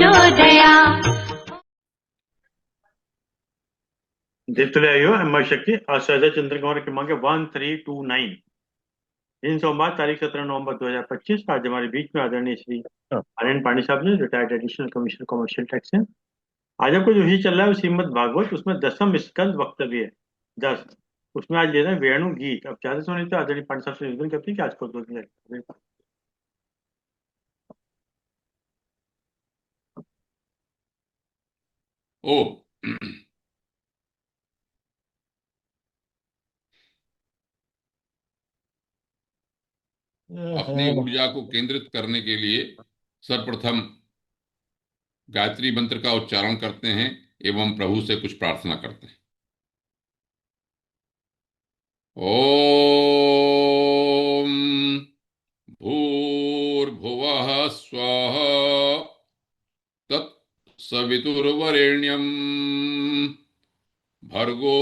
प्रचोदया। देवतुल्य अमर शक्ति आज सहजा चंद्र कुमार क्रमांक 1329 दिन सोमवार तारीख 17 नवंबर 2025। आज हमारे बीच में आदरणीय श्री आर्यन पांडे साहब ने, retired additional commissioner commercial tax है। आज आपको जो ही चल रहा है वो श्रीमद भागवत, उसमें 10वां स्कंद वक्तव्य है 10। उसमें आज ले रहे हैं वेणु गीत। अब ज्यादा सुने तो आदरणीय पांडे साहब से निवेदन करते हैं कि आज को 2 दिन ओ अपनी ऊर्जा को केंद्रित करने के लिए सर्वप्रथम गायत्री मंत्र का उच्चारण करते हैं एवं प्रभु से कुछ प्रार्थना करते हैं। ओम भूर्भुवः स्वः तत्सवितुर्वरेण्यं भर्गो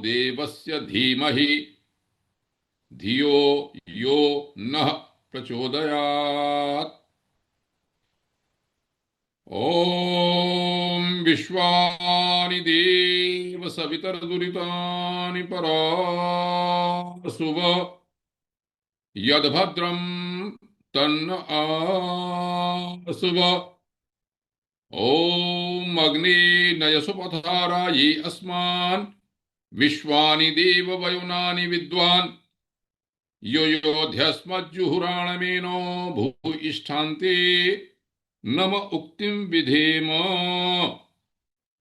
देवस्य धीमहि धियो यो नः प्रचोदयात्। ओम विश्वानि देव सवितर्दुरितानि परासुव यद्भद्रं तन्न आसुव। ओम अग्ने नयसुपथारायै अस्मान् विश्वानि देव वयुनानि विद्वान् यो योध्यस्मज्जुहुराणमेनो भूयिष्ठान्ते नम उक्तिम विधेम।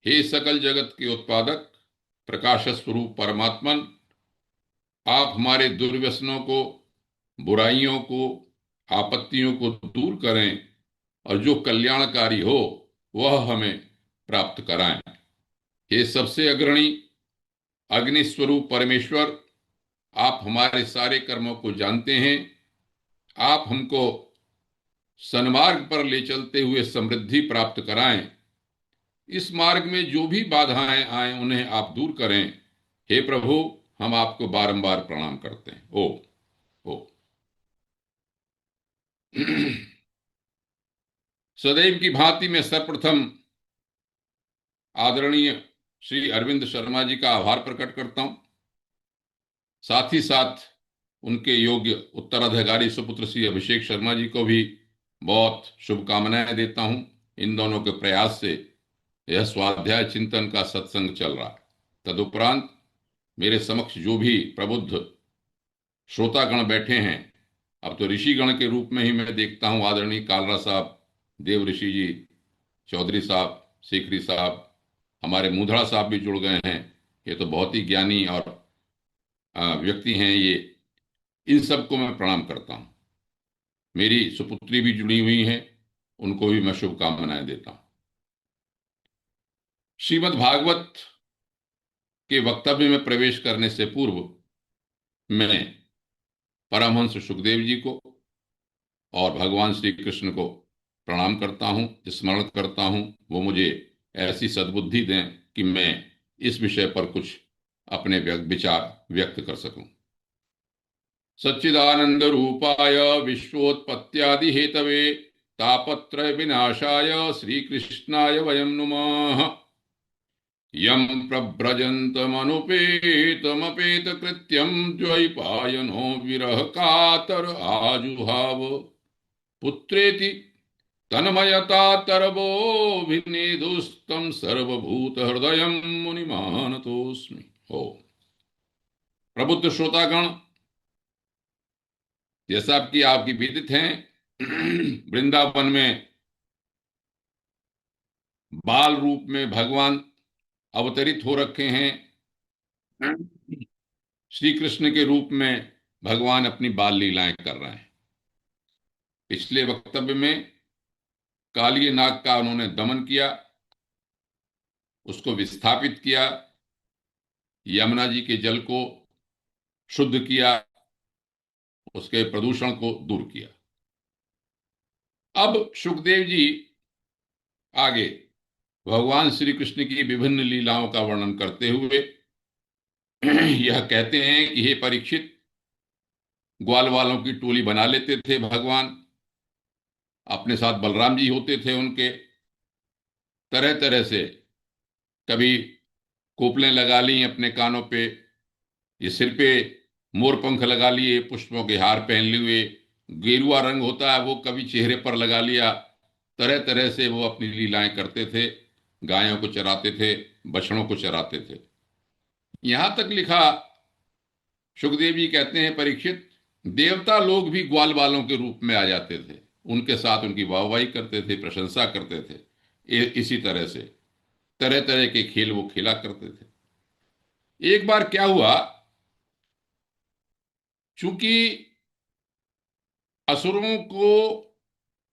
हे सकल जगत के उत्पादक प्रकाश स्वरूप परमात्मन, आप हमारे दुर्व्यसनों को, बुराइयों को, आपत्तियों को दूर करें और जो कल्याणकारी हो वह हमें प्राप्त कराएं। हे सबसे अग्रणी अग्नि स्वरूप परमेश्वर, आप हमारे सारे कर्मों को जानते हैं। आप हमको सन्मार्ग पर ले चलते हुए समृद्धि प्राप्त कराएं। इस मार्ग में जो भी बाधाएं आए उन्हें आप दूर करें। हे प्रभु, हम आपको बारंबार प्रणाम करते हैं। ओ सदैव की भांति मैं सर्वप्रथम आदरणीय श्री अरविंद शर्मा जी का आभार प्रकट करता हूं। साथ ही साथ उनके योग्य उत्तराधिकारी सुपुत्र श्री अभिषेक शर्मा जी को भी बहुत शुभकामनाएं देता हूं। इन दोनों के प्रयास से यह स्वाध्याय चिंतन का सत्संग चल रहा है। तदुपरांत मेरे समक्ष जो भी प्रबुद्ध श्रोतागण बैठे हैं, अब तो ऋषिगण के रूप में ही मैं देखता हूं। आदरणीय कालरा साहब, देव ऋषि जी, चौधरी साहब, शेखरी साहब, हमारे मुधड़ा साहब भी जुड़ गए हैं। ये तो बहुत ही ज्ञानी और व्यक्ति हैं ये। इन सबको मैं प्रणाम करता हूं। मेरी सुपुत्री भी जुड़ी हुई हैं, उनको भी मैं शुभकामनाएं देता हूं। श्रीमद् भागवत के वक्तव्य में प्रवेश करने से पूर्व मैं परमहंस सुखदेव जी को और भगवान श्री कृष्ण को प्रणाम करता हूं, स्मरण करता हूं। वो मुझे ऐसी सद्बुद्धि दें कि मैं इस विषय पर कुछ अपने विचार व्यक्त कर सकूं। सच्चिदानंद रूपाय विश्वोत्पत्त्यादि हेतवे तापत्रय विनाशाय श्री कृष्णाय वयं नुमः। यं प्रव्रजन्तमनुपेतमपेतकृत्यं द्वैपायनो विरह कातर आजुहाव पुत्रेति तन्मयतातरवोऽभिनेदुस्तं सर्वभूतहृदयं मुनिमानतोऽस्मि। हो प्रबुद्ध श्रोतागण, जैसा कि आपकी विदित हैं, वृंदावन में बाल रूप में भगवान अवतरित हो रखे हैं। श्री कृष्ण के रूप में भगवान अपनी बाल लीलाएं कर रहे हैं। पिछले वक्तव्य में कालिय नाग का उन्होंने दमन किया, उसको विस्थापित किया, यमुना जी के जल को शुद्ध किया, उसके प्रदूषण को दूर किया। अब सुखदेव जी आगे भगवान श्री कृष्ण की विभिन्न लीलाओं का वर्णन करते हुए यह कहते हैं कि हे परीक्षित, ग्वाल वालों की टोली बना लेते थे भगवान। अपने साथ बलराम जी होते थे उनके, तरह तरह से, कभी कोपलें लगा ली अपने कानों पे, ये सिर पे मोर पंख लगा लिए, पुष्पों के हार पहन लिए, गेरुआ रंग होता है वो कभी चेहरे पर लगा लिया। तरह तरह से वो अपनी लीलाएं करते थे, गायों को चराते थे, बछड़ों को चराते थे। यहां तक लिखा, सुखदेव जी कहते हैं, परीक्षित, देवता लोग भी ग्वाल बालों के रूप में आ जाते थे, उनके साथ उनकी वाहवाही करते थे, प्रशंसा करते थे। इसी तरह से तरह तरह के खेल वो खेला करते थे। एक बार क्या हुआ, चूंकि असुरों को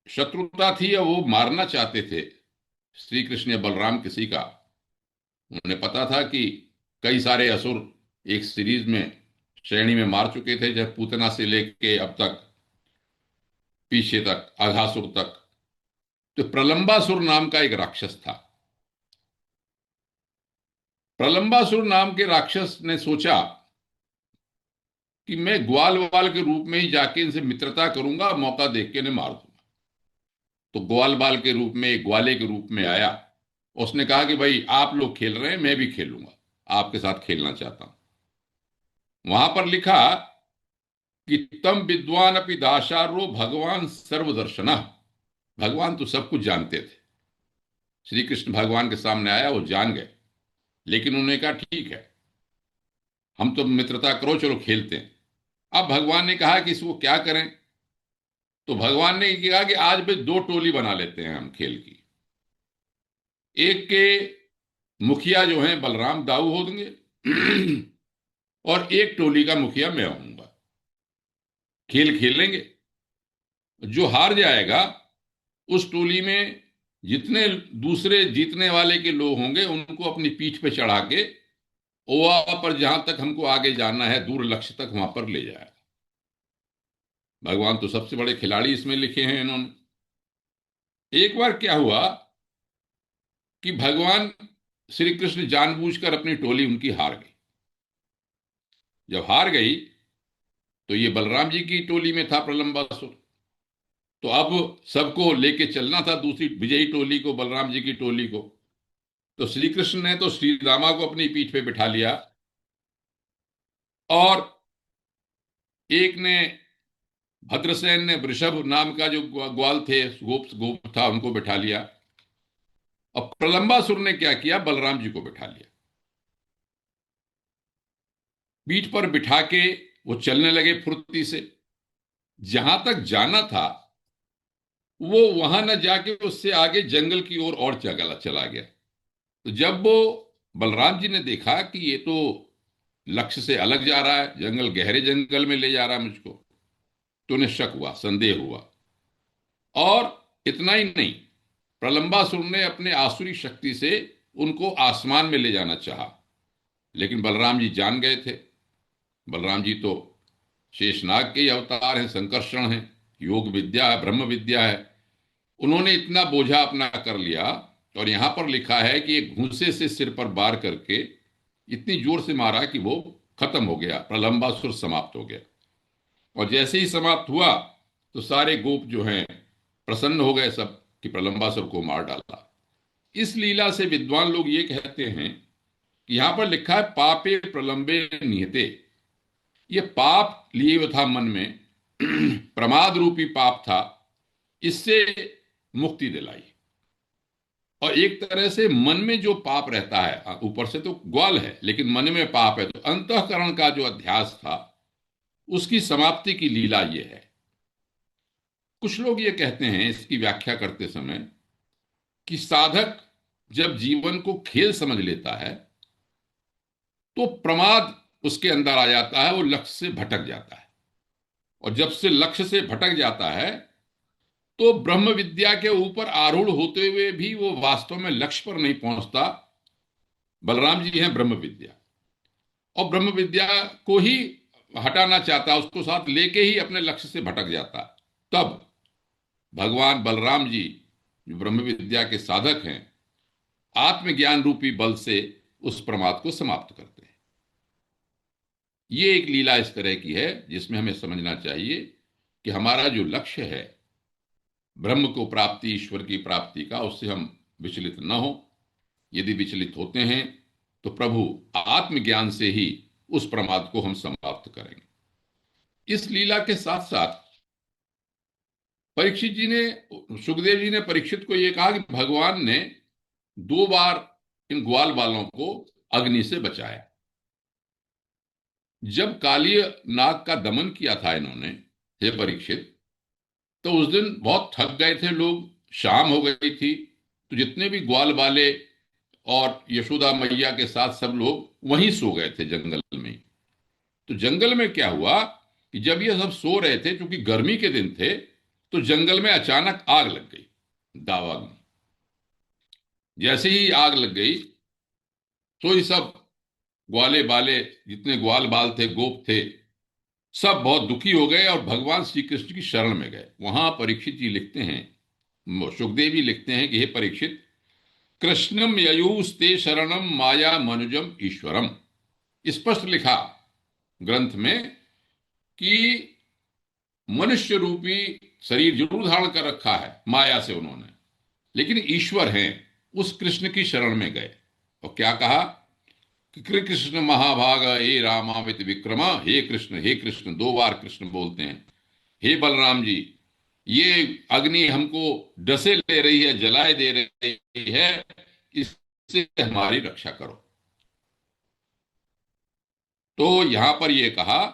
शत्रुता थी और वो मारना चाहते थे श्री कृष्ण या बलराम किसी का, उन्हें पता था कि कई सारे असुर एक सीरीज में, श्रेणी में मार चुके थे, जब पूतना से लेके अब तक पीछे तक अघासुर तक। तो प्रलंबासुर नाम का एक राक्षस था। प्रलंबासुर नाम के राक्षस ने सोचा कि मैं ग्वाल वाल के रूप में ही जाके इनसे मित्रता करूंगा, मौका देख के इन्हें मार दूंगा। तो ग्वाल बाल के रूप में, एक ग्वाले के रूप में आया। उसने कहा कि भाई आप लोग खेल रहे हैं, मैं भी खेलूंगा, आपके साथ खेलना चाहता हूं। वहां पर लिखा कि तम विद्वान अपि दाशारो भगवान सर्वदर्शना। भगवान तो सब कुछ जानते थे। श्री कृष्ण भगवान के सामने आया, वो जान गए, लेकिन उन्होंने कहा ठीक है, हम तो मित्रता करो, चलो खेलते हैं। अब भगवान ने कहा कि इसको क्या करें, तो भगवान ने कहा कि आज भी दो टोली बना लेते हैं हम खेल की। एक के मुखिया जो हैं बलराम दाऊ होंगे और एक टोली का मुखिया मैं होऊंगा। खेल खेलेंगे, जो हार जाएगा उस टोली में जितने दूसरे जीतने वाले के लोग होंगे उनको अपनी पीठ पे चढ़ा के ओवा पर, जहां तक हमको आगे जाना है, दूर लक्ष्य तक, वहां पर ले जाएगा। भगवान तो सबसे बड़े खिलाड़ी इसमें लिखे हैं इन्होंने। एक बार क्या हुआ कि भगवान श्री कृष्ण जानबूझकर अपनी टोली उनकी हार गई। जब हार गई तो ये बलराम जी की टोली में था प्रलंबासुर, तो अब सबको लेके चलना था दूसरी विजयी टोली को, बलराम जी की टोली को। तो श्री कृष्ण ने तो श्री रामा को अपनी पीठ पे बिठा लिया, और एक ने, भद्रसेन ने वृषभ नाम का जो ग्वाल थे, गोप गोप था, उनको बिठा लिया। अब प्रलंबासुर ने क्या किया, बलराम जी को बिठा लिया। पीठ पर बिठा के वो चलने लगे फुर्ती से। जहां तक जाना था वो वहां न जाके उससे आगे जंगल की ओर और चला गया। तो जब वो बलराम जी ने देखा कि ये तो लक्ष्य से अलग जा रहा है, जंगल, गहरे जंगल में ले जा रहा है मुझको, तो उन्हें शक हुआ, संदेह हुआ। और इतना ही नहीं, प्रलंबासुर ने अपने आसुरी शक्ति से उनको आसमान में ले जाना चाहा, लेकिन बलराम जी जान गए थे। बलराम जी तो शेषनाग के ही अवतार हैं, संकर्षण हैं, योग विद्या है, ब्रह्म विद्या है। उन्होंने इतना बोझा अपना कर लिया, और यहां पर लिखा है कि एक घूंसे से सिर पर वार करके इतनी जोर से मारा कि वो खत्म हो गया, प्रलंबासुर समाप्त हो गया। और जैसे ही समाप्त हुआ तो सारे गोप जो हैं प्रसन्न हो गए सब कि प्रलंबासुर को मार डाला। इस लीला से विद्वान लोग ये कहते हैं कि यहां पर लिखा है पापे प्रलंबे निहते। ये पाप लिए हुआ था मन में, प्रमाद रूपी पाप था, इससे मुक्ति दिलाई। और एक तरह से मन में जो पाप रहता है, ऊपर से तो ग्वाल है लेकिन मन में पाप है, तो अंतःकरण का जो अध्यास था उसकी समाप्ति की लीला ये है। कुछ लोग ये कहते हैं इसकी व्याख्या करते समय कि साधक जब जीवन को खेल समझ लेता है तो प्रमाद उसके अंदर आ जाता है, वो लक्ष्य से भटक जाता है। और जब से लक्ष्य से भटक जाता है तो ब्रह्म विद्या के ऊपर आरूढ़ होते हुए भी वो वास्तव में लक्ष्य पर नहीं पहुंचता। बलराम जी हैं ब्रह्म विद्या, और ब्रह्म विद्या को ही हटाना चाहता, उसको साथ लेके ही अपने लक्ष्य से भटक जाता। तब भगवान बलराम जी जो ब्रह्म विद्या के साधक हैं, आत्मज्ञान रूपी बल से उस प्रमाद को समाप्त करते हैं। ये एक लीला इस तरह की है जिसमें हमें समझना चाहिए कि हमारा जो लक्ष्य है ब्रह्म को प्राप्ति, ईश्वर की प्राप्ति का, उससे हम विचलित न हो। यदि विचलित होते हैं तो प्रभु आत्मज्ञान से ही उस प्रमाद को हम समाप्त करेंगे। इस लीला के साथ साथ परीक्षित जी ने सुखदेव जी ने परीक्षित को यह कहा कि भगवान ने 2 बार इन ग्वाल बालों को अग्नि से बचाया। जब कालीय नाग का दमन किया था इन्होंने, हे परीक्षित, तो उस दिन बहुत थक गए थे लोग, शाम हो गई थी, तो जितने भी ग्वाल बाले और यशोदा मैया के साथ सब लोग वहीं सो गए थे जंगल में। तो जंगल में क्या हुआ कि जब ये सब सो रहे थे, क्योंकि गर्मी के दिन थे, तो जंगल में अचानक आग लग गई, दावाग्नि। जैसे ही आग लग गई तो ये सब ग्वाले बाले, जितने ग्वाल बाल थे, गोप थे, सब बहुत दुखी हो गए और भगवान श्री कृष्ण की शरण में गए। वहां परीक्षित जी लिखते हैं, सुखदेव जी लिखते हैं कि हे परीक्षित, कृष्णम ययुस्ते शरणम माया मनुजम ईश्वरम। स्पष्ट लिखा ग्रंथ में कि मनुष्य रूपी शरीर जरूर धारण कर रखा है माया से उन्होंने, लेकिन ईश्वर हैं, उस कृष्ण की शरण में गए। और क्या कहा कि कृष्ण महाभाग हे रामावित विक्रम, हे कृष्ण 2 बार कृष्ण बोलते हैं, हे बलराम जी, ये अग्नि हमको डसे ले रही है, जलाए दे रही है, इससे हमारी रक्षा करो। तो यहां पर यह कहा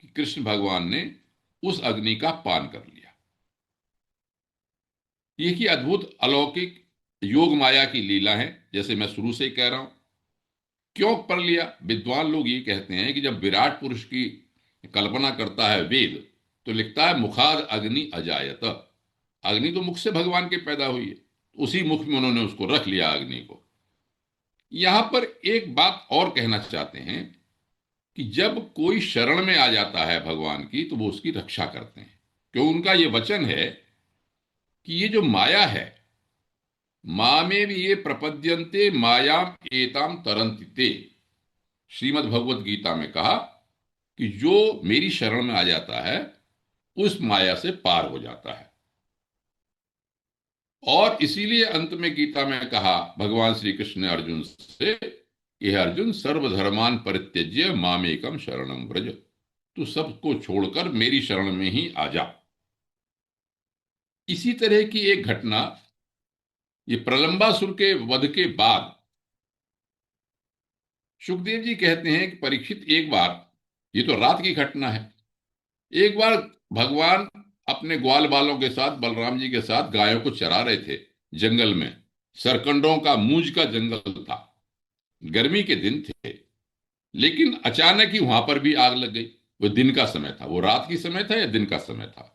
कि कृष्ण भगवान ने उस अग्नि का पान कर लिया। ये की अद्भुत अलौकिक योग माया की लीला है, जैसे मैं शुरू से ही कह रहा हूं। क्यों कर लिया? विद्वान लोग ये कहते हैं कि जब विराट पुरुष की कल्पना करता है वेद, तो लिखता है मुखाद अग्नि अजायत। अग्नि तो मुख से भगवान के पैदा हुई है, उसी मुख में उन्होंने उसको रख लिया अग्नि को। यहां पर एक बात और कहना चाहते हैं कि जब कोई शरण में आ जाता है भगवान की, तो वो उसकी रक्षा करते हैं, क्यों? उनका ये वचन है कि ये जो माया है, माँ में भी ये प्रपद्यन्ते मायाम एताम तरन्ति ते। श्रीमद् भगवत गीता में कहा कि जो मेरी शरण में आ जाता है उस माया से पार हो जाता है। और इसीलिए अंत में गीता में कहा भगवान श्री कृष्ण ने अर्जुन से, यह अर्जुन सर्वधर्मान परित्यज्य मामेकम शरणम व्रज, तू सबको छोड़कर मेरी शरण में ही आ जा। इसी तरह की एक घटना, ये प्रलंबासुर के वध के बाद सुखदेव जी कहते हैं कि परीक्षित, एक बार, ये तो रात की घटना है, एक बार भगवान अपने ग्वाल बालों के साथ, बलराम जी के साथ गायों को चरा रहे थे जंगल में। सरकंडों का, मूंज का जंगल था, गर्मी के दिन थे, लेकिन अचानक ही वहां पर भी आग लग गई। वो दिन का समय था, वो रात की समय था या दिन का समय था?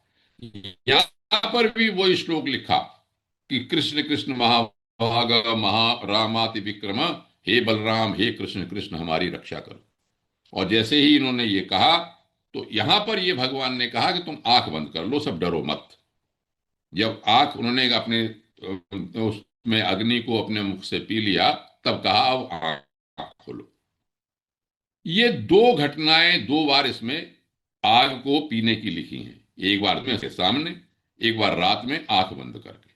यहां पर भी वो श्लोक लिखा कि कृष्ण कृष्ण महाभाग महा रामाति विक्रम, हे बलराम, हे कृष्ण कृष्ण हमारी रक्षा करो। और जैसे ही इन्होंने ये कहा, तो यहां पर ये भगवान ने कहा कि तुम आंख बंद कर लो, सब डरो मत। जब आंख उन्होंने अपने उसमें अग्नि को अपने मुख से पी लिया, तब कहा अब आंख खोलो। ये 2 घटनाएं 2 बार इसमें आग को पीने की लिखी हैं, एक बार में से सामने, एक बार रात में आंख बंद करके।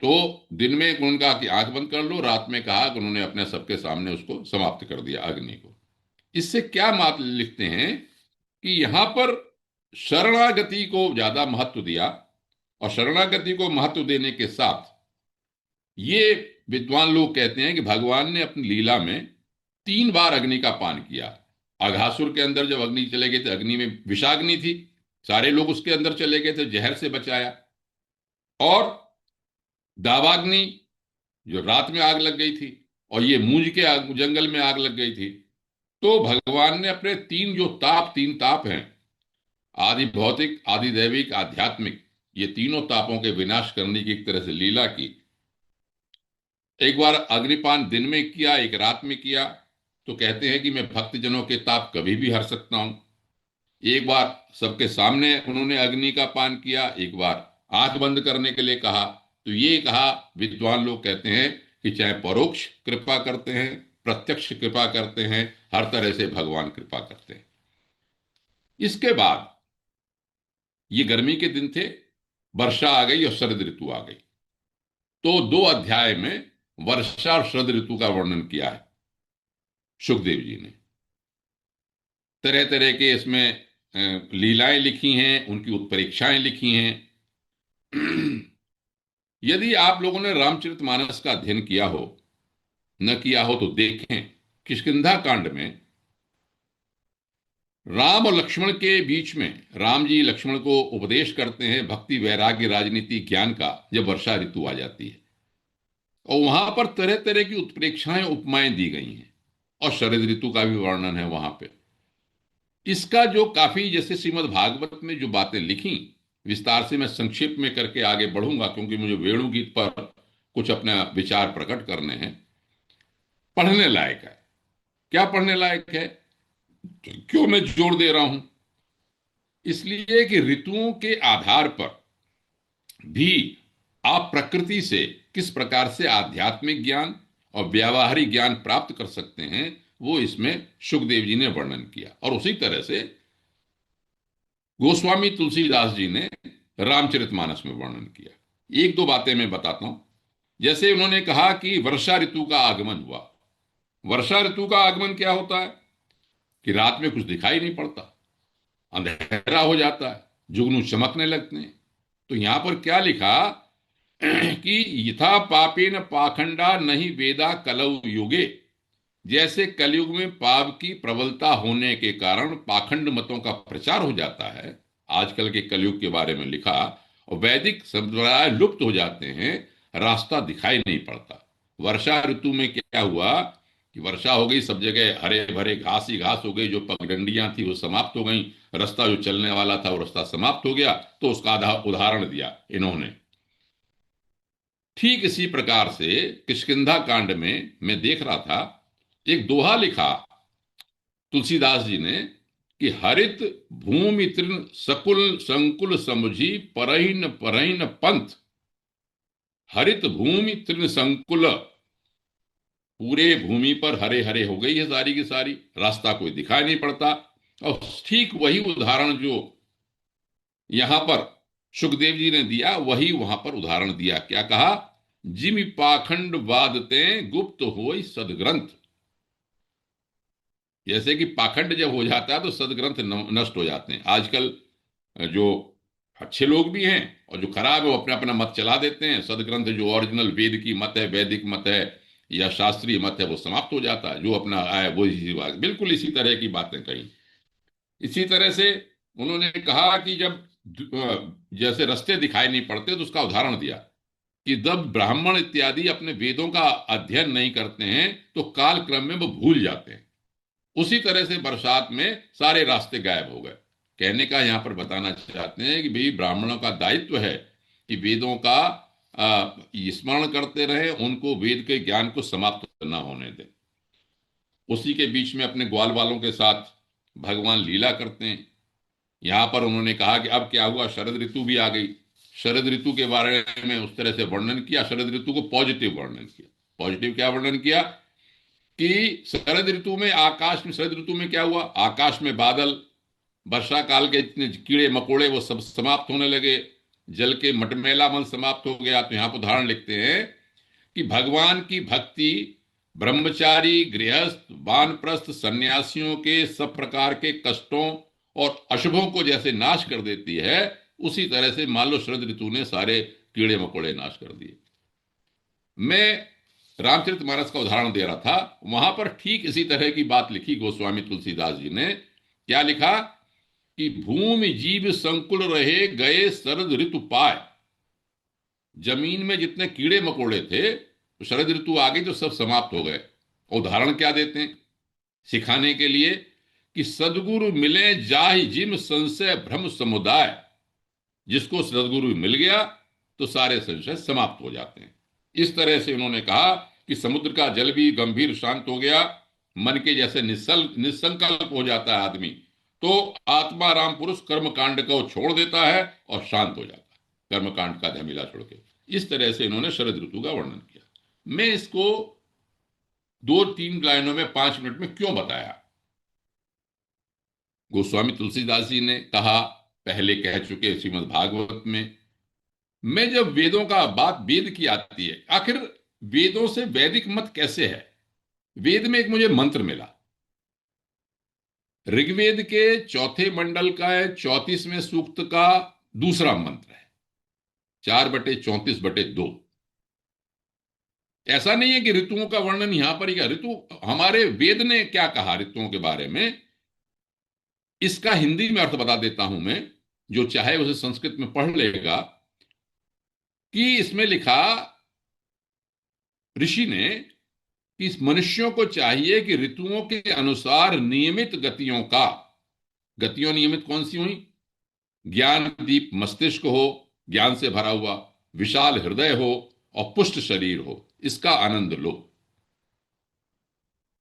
तो दिन में उन्होंने कहा कि आंख बंद कर लो, रात में कहा कि उन्होंने अपने सबके सामने उसको समाप्त कर दिया अग्नि को। इससे क्या बात लिखते हैं कि यहां पर शरणागति को ज्यादा महत्व दिया, और शरणागति को महत्व देने के साथ ये विद्वान लोग कहते हैं कि भगवान ने अपनी लीला में 3 बार अग्नि का पान किया। अघासुर के अंदर जब अग्नि चले गए थे, अग्नि में विषाग्नि थी, सारे लोग उसके अंदर चले गए थे, जहर से बचाया। और दावाग्नि, जो रात में आग लग गई थी, और ये मूंज के जंगल में आग लग गई थी। तो भगवान ने अपने 3 ताप हैं, आदि भौतिक, आदि दैविक, आध्यात्मिक, ये तीनों तापों के विनाश करने की एक तरह से लीला की। एक बार अग्निपान दिन में किया, एक रात में किया। तो कहते हैं कि मैं भक्तजनों के ताप कभी भी हर सकता हूं। एक बार सबके सामने उन्होंने अग्नि का पान किया, एक बार आंख बंद करने के लिए कहा। तो ये कहा, विद्वान लोग कहते हैं कि चाहे परोक्ष कृपा करते हैं, प्रत्यक्ष कृपा करते हैं, हर तरह से भगवान कृपा करते हैं। इसके बाद ये गर्मी के दिन थे, वर्षा आ गई और शरद ऋतु आ गई। तो 2 अध्याय में वर्षा और शरद ऋतु का वर्णन किया है सुखदेव जी ने। तरह तरह के इसमें लीलाएं लिखी हैं, उनकी उत्प्रेक्षाएं लिखी हैं। यदि आप लोगों ने रामचरितमानस का अध्ययन किया हो, न किया हो तो देखें। किष्किंधा कांड में राम और लक्ष्मण के बीच में राम जी लक्ष्मण को उपदेश करते हैं भक्ति वैराग्य राजनीति ज्ञान का, जब वर्षा ऋतु आ जाती है। और वहां पर तरह तरह की उत्प्रेक्षाएं उपमाएं दी गई हैं, और शरद ऋतु का भी वर्णन है वहां पे। इसका जो काफी, जैसे श्रीमद् भागवत में जो बातें लिखी, विस्तार से मैं संक्षेप में करके आगे बढ़ूंगा, क्योंकि मुझे वेणु गीत पर कुछ अपना विचार प्रकट करने हैं। पढ़ने लायक है। क्या पढ़ने लायक है, क्यों मैं जोर दे रहा हूं? इसलिए कि ऋतुओं के आधार पर भी आप प्रकृति से किस प्रकार से आध्यात्मिक ज्ञान और व्यावहारिक ज्ञान प्राप्त कर सकते हैं, वो इसमें सुखदेव जी ने वर्णन किया। और उसी तरह से गोस्वामी तुलसीदास जी ने रामचरितमानस में वर्णन किया। एक दो बातें मैं बताता हूं। जैसे उन्होंने कहा कि वर्षा ऋतु का आगमन हुआ। वर्षा ऋतु का आगमन क्या होता है कि रात में कुछ दिखाई नहीं पड़ता, अंधेरा हो जाता है, जुगनू चमकने लगते हैं। तो यहां पर क्या लिखा कि यथा पापेन पाखंडा नहीं वेदा कलौ युगे। जैसे कलयुग में पाप की प्रबलता होने के कारण पाखंड मतों का प्रचार हो जाता है, आजकल के कलयुग के बारे में लिखा, और वैदिक संप्रदाय लुप्त हो जाते हैं, रास्ता दिखाई नहीं पड़ता। वर्षा ऋतु में क्या हुआ कि वर्षा हो गई, सब जगह हरे भरे घास ही घास हो गई, जो पगडंडियां थी वो समाप्त हो गई, रास्ता जो चलने वाला था वो रास्ता समाप्त हो गया। तो उसका उदाहरण दिया इन्होंने। ठीक इसी प्रकार से किष्किंधा कांड में मैं देख रहा था, एक दोहा लिखा तुलसीदास जी ने कि हरित भूमि तृण सकुल संकुल समुझी परहीन परहीन पंथ। हरित भूमि तृण संकुल, पूरे भूमि पर हरे हरे हो गई है सारी की सारी, रास्ता कोई दिखाई नहीं पड़ता। और ठीक वही उदाहरण जो यहां पर सुखदेव जी ने दिया, वही वहां पर उदाहरण दिया। क्या कहा? जिमि पाखंड बादते गुप्त होई सदग्रंथ। जैसे कि पाखंड जब हो जाता है तो सदग्रंथ नष्ट हो जाते हैं। आजकल जो अच्छे लोग भी हैं और जो खराब है वो अपना अपना मत चला देते हैं। सदग्रंथ जो ओरिजिनल वेद की मत है, वैदिक मत है या शास्त्रीय मत है, वो समाप्त हो जाता है। जो अपना आए वो इसी बात, बिल्कुल इसी तरह की बातें कही। इसी तरह से उन्होंने कहा कि जब जैसे रास्ते दिखाई नहीं पड़ते तो उसका उदाहरण दिया कि जब ब्राह्मण इत्यादि अपने वेदों का अध्ययन नहीं करते हैं तो काल क्रम में वो भूल जाते हैं। उसी तरह से बरसात में सारे रास्ते गायब हो गए। कहने का यहां पर बताना चाहते हैं कि भाई ब्राह्मणों का दायित्व है कि वेदों का स्मरण करते रहे, उनको वेद के ज्ञान को समाप्त न होने दें। उसी के बीच में अपने ग्वाल वालों के साथ भगवान लीला करते हैं। यहां पर उन्होंने कहा कि अब क्या हुआ, शरद ऋतु भी आ गई। शरद ऋतु के बारे में उस तरह से वर्णन किया, शरद ऋतु को पॉजिटिव वर्णन किया। पॉजिटिव क्या वर्णन किया कि शरद ऋतु में आकाश में, शरद ऋतु में क्या हुआ, आकाश में बादल, वर्षा काल के जितने कीड़े मकोड़े वो सब समाप्त होने लगे, जल के मटमैलापन समाप्त हो गया। तो यहां पर उदाहरण लिखते हैं कि भगवान की भक्ति ब्रह्मचारी गृहस्थ वानप्रस्थ सन्यासियों के सब प्रकार के कष्टों और अशुभों को जैसे नाश कर देती है, उसी तरह से मान लो शरद ऋतु ने सारे कीड़े मकोड़े नाश कर दिए। मैं रामचरितमानस का उदाहरण दे रहा था, वहां पर ठीक इसी तरह की बात लिखी गोस्वामी तुलसीदास जी ने। क्या लिखा कि भूमि जीव संकुल रहे गए शरद ऋतु पाए। जमीन में जितने कीड़े मकोड़े थे तो शरद ऋतु आ गई तो सब समाप्त हो गए। उदाहरण क्या देते हैं सिखाने के लिए कि सदगुरु मिले जाहि जिम संशय भ्रम समुदाय। जिसको सदगुरु मिल गया तो सारे संशय समाप्त हो जाते हैं। इस तरह से उन्होंने कहा कि समुद्र का जल भी गंभीर शांत हो गया, मन के जैसे निसंकल्प हो जाता है आदमी, तो आत्मा राम पुरुष कर्म कांड को छोड़ देता है और शांत हो जाता है, कर्म कांड का झमेला छोड़ के। इस तरह से इन्होंने शरद ऋतु का वर्णन किया। मैं इसको 2-3 लाइनों में 5 मिनट में क्यों बताया? गोस्वामी तुलसीदास जी ने कहा, पहले कह चुके श्रीमद् भागवत में। मैं जब वेदों का बात वेद की आती है, आखिर वेदों से वैदिक मत कैसे है? वेद में एक मुझे मंत्र मिला, ऋग्वेद के चौथे मंडल का है, 34वें सूक्त का दूसरा मंत्र है, 4/34/2। ऐसा नहीं है कि ऋतुओं का वर्णन यहां पर ही क्या, ऋतु हमारे वेद ने क्या कहा ऋतुओं के बारे में, इसका हिंदी में अर्थ बता देता हूं मैं, जो चाहे उसे संस्कृत में पढ़ लेगा। कि इसमें लिखा ऋषि ने कि इस मनुष्यों को चाहिए कि ऋतुओं के अनुसार नियमित गतियों का, गतियों नियमित कौन सी हुई? ज्ञान दीप मस्तिष्क हो, ज्ञान से भरा हुआ, विशाल हृदय हो और पुष्ट शरीर हो, इसका आनंद लो।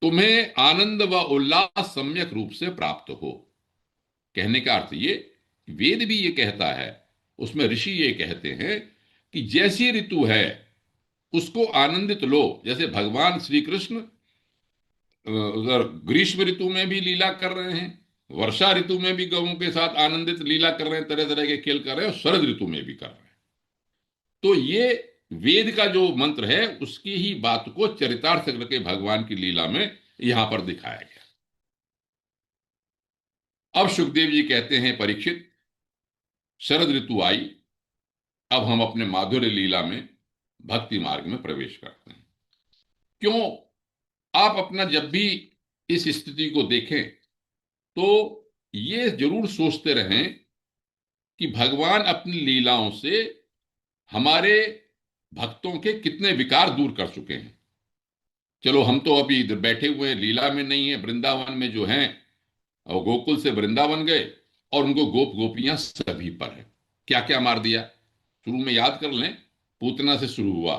तुम्हें आनंद व उल्लास सम्यक रूप से प्राप्त हो। कहने का अर्थ ये, वेद भी ये कहता है, उसमें ऋषि ये कहते हैं कि जैसी ऋतु है उसको आनंदित लो। जैसे भगवान श्री कृष्ण उधर ग्रीष्म ऋतु में भी लीला कर रहे हैं, वर्षा ऋतु में भी गौओं के साथ आनंदित लीला कर रहे हैं, तरह तरह के खेल कर रहे हैं, और शरद ऋतु में भी कर रहे हैं। तो ये वेद का जो मंत्र है उसकी ही बात को चरितार्थ करके भगवान की लीला में यहां पर दिखाया गया। अब सुखदेव जी कहते हैं, परीक्षित, शरद ऋतु आई, अब हम अपने माधुर्य लीला में भक्ति मार्ग में प्रवेश करते हैं। क्यों? आप अपना जब भी इस स्थिति को देखें तो ये जरूर सोचते रहें कि भगवान अपनी लीलाओं से हमारे भक्तों के कितने विकार दूर कर चुके हैं। चलो हम तो अभी इधर बैठे हुए हैं, लीला में नहीं है, वृंदावन में जो हैं, और गोकुल से वृंदावन गए और उनको गोप गोपियां सभी पर है। क्या क्या मार दिया, शुरू में याद कर लें, पूतना से शुरू हुआ,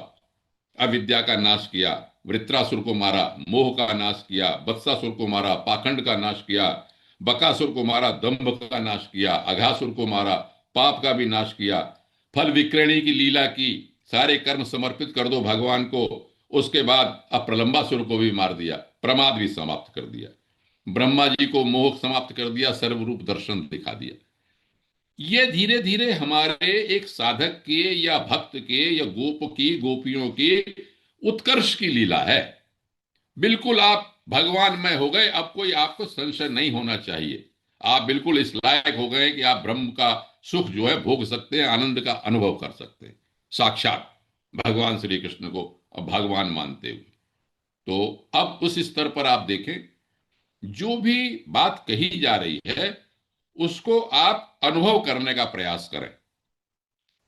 अविद्या का नाश किया, वृत्रासुर को मारा, मोह का नाश किया, बत्सासुर को मारा, पाखंड का नाश किया, बकासुर को मारा, दंभ का नाश किया, अघासुर को मारा, पाप का भी नाश किया, फल विक्रयणी की लीला की, सारे कर्म समर्पित कर दो भगवान को। उसके बाद अब प्रलंबासुर को भी मार दिया, प्रमाद भी समाप्त कर दिया, ब्रह्मा जी को मोह समाप्त कर दिया, सर्वरूप दर्शन दिखा दिया। ये धीरे धीरे हमारे एक साधक के या भक्त के या गोप की गोपियों की उत्कर्ष की लीला है। बिल्कुल आप भगवानमय हो गए, अब कोई आपको संशय नहीं होना चाहिए। आप बिल्कुल इस लायक हो गए कि आप ब्रह्म का सुख जो है भोग सकते हैं, आनंद का अनुभव कर सकते हैं, साक्षात भगवान श्री कृष्ण को अब भगवान मानते हुए। तो अब उस स्तर पर आप देखें, जो भी बात कही जा रही है उसको आप अनुभव करने का प्रयास करें,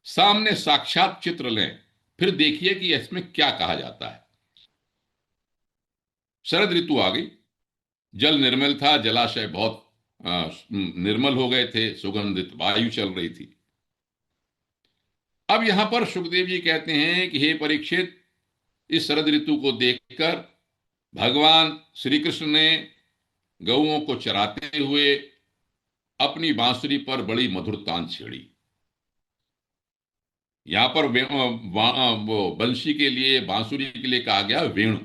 सामने साक्षात चित्र लें, फिर देखिए कि इसमें क्या कहा जाता है। शरद ऋतु आ गई, जल निर्मल था, जलाशय बहुत निर्मल हो गए थे, सुगंधित वायु चल रही थी। अब यहां पर सुखदेव जी कहते हैं कि हे परीक्षित, इस शरद ऋतु को देखकर भगवान श्री कृष्ण ने गौओं को चराते हुए अपनी बांसुरी पर बड़ी मधुर तान छेड़ी। यहां पर वो बंशी के लिए, बांसुरी के लिए कहा गया वेणु।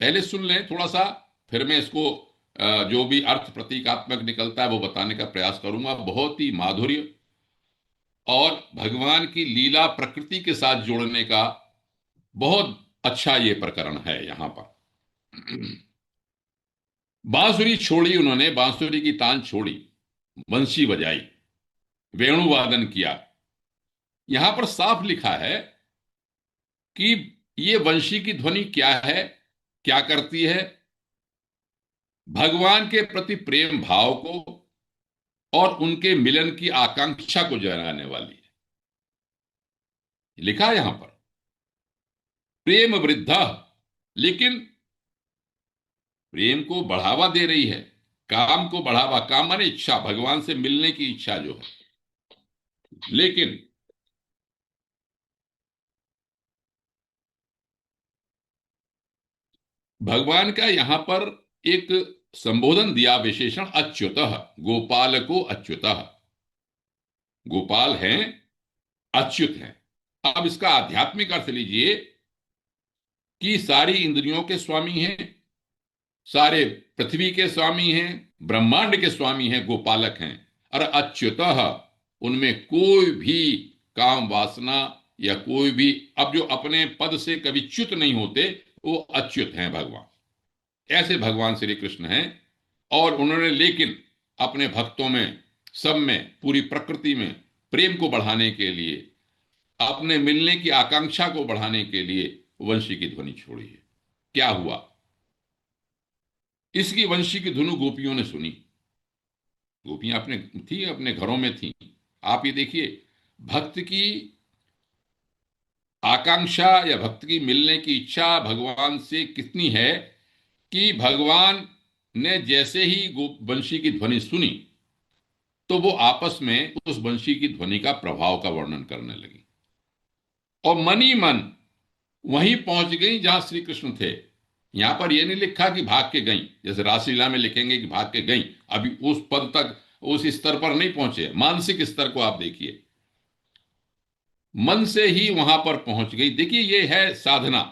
पहले सुन लें थोड़ा सा, फिर मैं इसको जो भी अर्थ प्रतीकात्मक निकलता है वो बताने का प्रयास करूंगा। बहुत ही माधुर्य और भगवान की लीला प्रकृति के साथ जोड़ने का बहुत अच्छा ये प्रकरण है यहां पर। बांसुरी छोड़ी उन्होंने, बांसुरी की तान छोड़ी, बंशी बजाई, वेणु वादन किया। यहां पर साफ लिखा है कि ये वंशी की ध्वनि क्या है, क्या करती है? भगवान के प्रति प्रेम भाव को और उनके मिलन की आकांक्षा को जगाने वाली है। लिखा है यहां पर प्रेम वृद्धा, लेकिन प्रेम को बढ़ावा दे रही है, काम को बढ़ावा, काम माने इच्छा, भगवान से मिलने की इच्छा जो है। लेकिन भगवान का यहां पर एक संबोधन दिया, विशेषण अच्युतः, गोपाल को अच्युतः, गोपाल हैं, अच्युत हैं। अब इसका आध्यात्मिक अर्थ लीजिए कि सारी इंद्रियों के स्वामी हैं, सारे पृथ्वी के स्वामी हैं, ब्रह्मांड के स्वामी हैं, गोपालक हैं। और अच्युतः, उनमें कोई भी काम वासना या कोई भी, अब जो अपने पद से कभी च्युत नहीं होते, वो अच्युत हैं भगवान। ऐसे भगवान श्री कृष्ण हैं। और उन्होंने लेकिन अपने भक्तों में, सब में, पूरी प्रकृति में प्रेम को बढ़ाने के लिए, अपने मिलने की आकांक्षा को बढ़ाने के लिए वंशी की ध्वनि छोड़ी है। क्या हुआ? इसकी वंशी की धुन गोपियों ने सुनी। गोपियां अपने थी, अपने घरों में थी। आप ये देखिए, भक्त की आकांक्षा या भक्त की मिलने की इच्छा भगवान से कितनी है कि भगवान ने जैसे ही बंशी की ध्वनि सुनी, तो वो आपस में उस बंशी की ध्वनि का प्रभाव का वर्णन करने लगी, और मन ही मन वहीं पहुंच गई जहां श्री कृष्ण थे। यहां पर यह नहीं लिखा कि भाग के गई, जैसे रासलीला में लिखेंगे कि भाग के गई, अभी उस पद तक, उस स्तर पर नहीं पहुंचे। मानसिक स्तर को आप देखिए, मन से ही वहां पर पहुंच गई। देखिए, ये है साधना।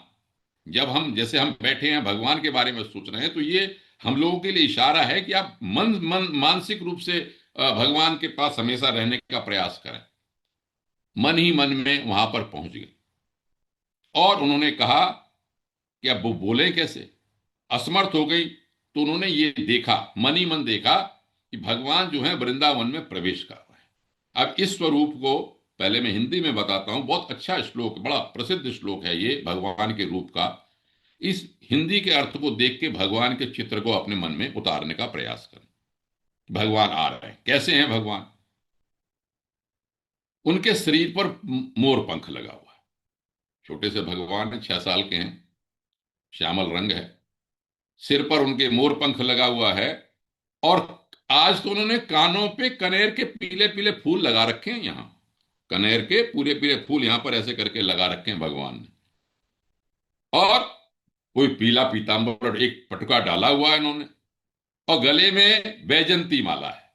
जब हम, जैसे हम बैठे हैं भगवान के बारे में सोच रहे हैं, तो ये हम लोगों के लिए इशारा है कि आप मन मन मानसिक रूप से भगवान के पास हमेशा रहने का प्रयास करें। मन ही मन में वहां पर पहुंच गए। और उन्होंने कहा कि अब वो बोले कैसे, असमर्थ हो गई। तो उन्होंने ये देखा, मन ही मन देखा कि भगवान जो है वृंदावन में प्रवेश कर रहे हैं। अब इस स्वरूप को पहले मैं हिंदी में बताता हूं। बहुत अच्छा श्लोक, बड़ा प्रसिद्ध श्लोक है ये भगवान के रूप का। इस हिंदी के अर्थ को देख के भगवान के चित्र को अपने मन में उतारने का प्रयास करें। भगवान आ रहे हैं, कैसे हैं भगवान? उनके शरीर पर मोर पंख लगा हुआ है। छोटे से भगवान है, 6 साल के हैं, श्यामल रंग है, सिर पर उनके मोर पंख लगा हुआ है। और आज तो उन्होंने कानों पे कनेर के पीले पीले फूल लगा रखे हैं। यहां कनेर के पूरे पीले फूल यहां पर ऐसे करके लगा रखे हैं भगवान ने। और कोई पीला पीतांबर एक पटुका डाला हुआ है इन्होंने, और गले में बैजंती माला है।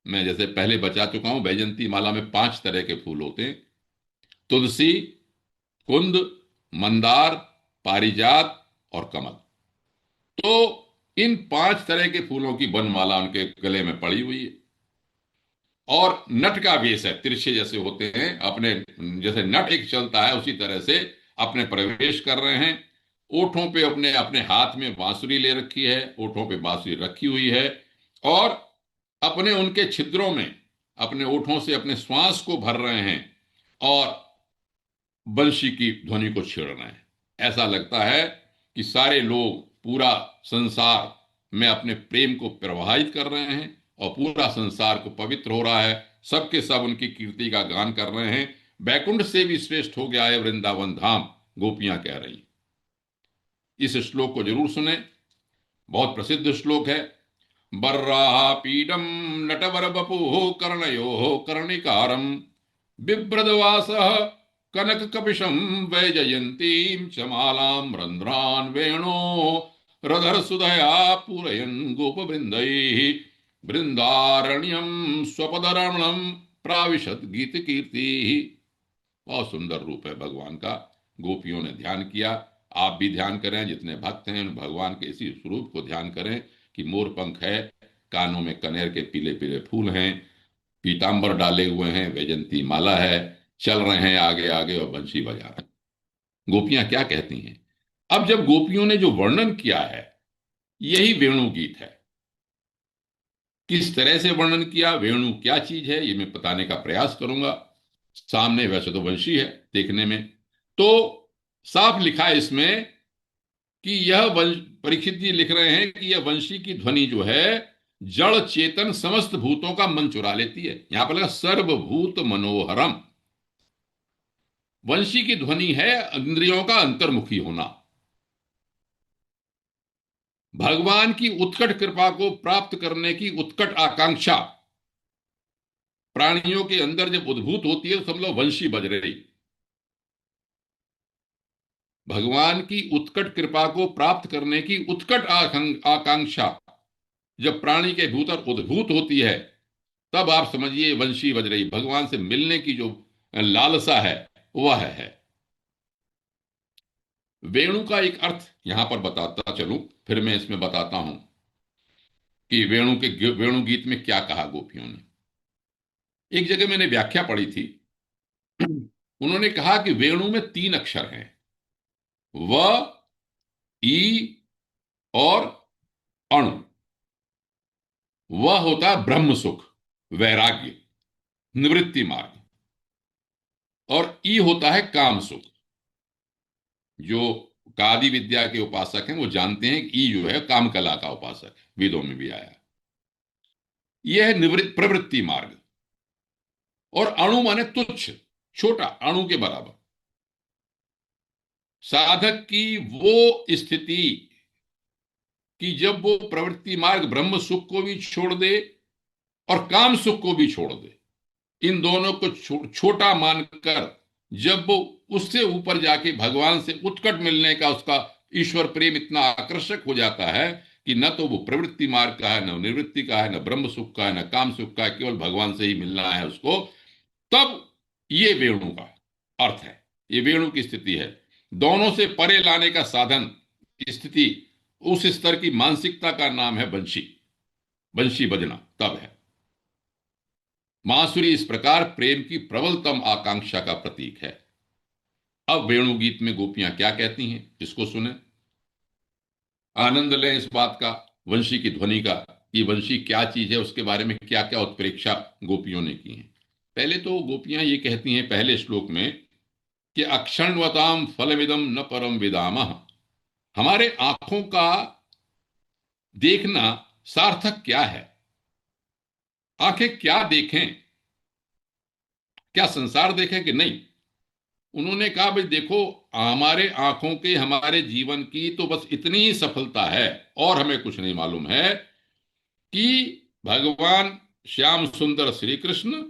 मैं जैसे पहले बता चुका हूं, बैजंती माला में 5 तरह के फूल होते हैं: तुलसी, कुंद, मंदार, पारिजात और कमल। तो इन 5 तरह के फूलों की वनमाला उनके गले में पड़ी हुई है। और नट का वेश है, तिरछे जैसे होते हैं अपने, जैसे नट एक चलता है उसी तरह से अपने प्रवेश कर रहे हैं। ओठों पे अपने अपने हाथ में बांसुरी ले रखी है, ओठों पे बांसुरी रखी हुई है। और अपने उनके छिद्रों में अपने ओठों से अपने श्वास को भर रहे हैं और बंशी की ध्वनि को छेड़ रहे हैं। ऐसा लगता है कि सारे लोग, पूरा संसार में अपने प्रेम को प्रवाहित कर रहे हैं और पूरा संसार को पवित्र हो रहा है। सबके सब उनकी कीर्ति का गान कर रहे हैं। बैकुंठ से भी श्रेष्ठ हो गया है वृंदावन धाम, गोपियां कह रही। इस श्लोक को जरूर सुने, बहुत प्रसिद्ध श्लोक है। बर्रापीडम नटवर बपु कर्णयो कर्णिकारम बिभ्रदवास कनक कपिशम वैजयंतीम च मालाम रंध्रान वेणो रधर सुधया पूरयन गोप वृंदारण्यम स्वपदरमणम प्राविशत गीत कीर्ति। बहुत सुंदर रूप है भगवान का, गोपियों ने ध्यान किया। आप भी ध्यान करें, जितने भक्त हैं उन भगवान के इसी स्वरूप को ध्यान करें कि मोर पंख है, कानों में कनेर के पीले पीले फूल हैं, पीतांबर डाले हुए हैं, वैजंती माला है, चल रहे हैं आगे आगे और बंशी बजा रहे हैं। गोपियां क्या कहती हैं? अब जब गोपियों ने जो वर्णन किया है, यही वेणु गीत है। किस तरह से वर्णन किया, वेणु क्या चीज है, ये मैं बताने का प्रयास करूंगा। सामने वैसे तो वंशी है देखने में, तो साफ लिखा है इसमें कि परीक्षित जी लिख रहे हैं कि यह वंशी की ध्वनि जो है जड़ चेतन समस्त भूतों का मन चुरा लेती है। यहां पर लगा सर्वभूत मनोहरम। वंशी की ध्वनि है इंद्रियों का अंतर्मुखी होना। भगवान की उत्कट कृपा को प्राप्त करने की उत्कट आकांक्षा प्राणियों के अंदर जब उद्भूत होती है, तो समझ लो वंशी बज रही। भगवान की उत्कट कृपा को प्राप्त करने की उत्कट आकांक्षा जब प्राणी के भीतर उद्भूत होती है, तब आप समझिए वंशी बज रही। भगवान से मिलने की जो लालसा है वह है। वेणु का एक अर्थ यहां पर बताता चलूं, फिर मैं इसमें बताता हूं कि वेणु गीत में क्या कहा गोपियों ने। एक जगह मैंने व्याख्या पढ़ी थी। उन्होंने कहा कि वेणु में 3 अक्षर हैं, व, ई और अणु। वह होता है ब्रह्म सुख, वैराग्य, निवृत्ति मार्ग। और ई होता है काम सुख। जो कादि विद्या के उपासक हैं वो जानते हैं कि ई जो है काम कला का उपासक है, वेदों में भी आया। यह है निवृत्त प्रवृत्ति मार्ग। और अणु माने तुच्छ, छोटा, अणु के बराबर। साधक की वो स्थिति कि जब वो प्रवृत्ति मार्ग ब्रह्म सुख को भी छोड़ दे और काम सुख को भी छोड़ दे, इन दोनों को छोटा मानकर जब वो उससे ऊपर जाके भगवान से उत्कट मिलने का उसका ईश्वर प्रेम इतना आकर्षक हो जाता है कि न तो वो प्रवृत्ति मार्ग का है, न निवृत्ति का है, न ब्रह्म सुख का है, न काम सुख का है, केवल भगवान से ही मिलना है उसको, तब ये वेणु का अर्थ है। ये वेणु की स्थिति है। दोनों से परे लाने का साधन, स्थिति, उस स्तर की मानसिकता का नाम है बंशी। बंशी बजना तब है। बांसुरी इस प्रकार प्रेम की प्रबलतम आकांक्षा का प्रतीक है। अब वेणु गीत में गोपियां क्या कहती हैं, इसको सुने, आनंद लें इस बात का, वंशी की ध्वनि का। ये वंशी क्या चीज है, उसके बारे में क्या क्या उत्प्रेक्षा गोपियों ने की है। पहले तो गोपियां ये कहती हैं पहले श्लोक में कि अक्षण्वताम फलमिदम न परम विदामः। हमारे आंखों का देखना सार्थक क्या है, आंखें क्या देखें, क्या संसार देखें कि नहीं। उन्होंने कहा भाई देखो, हमारे आंखों के, हमारे जीवन की तो बस इतनी ही सफलता है और हमें कुछ नहीं मालूम है कि भगवान श्याम सुंदर श्री कृष्ण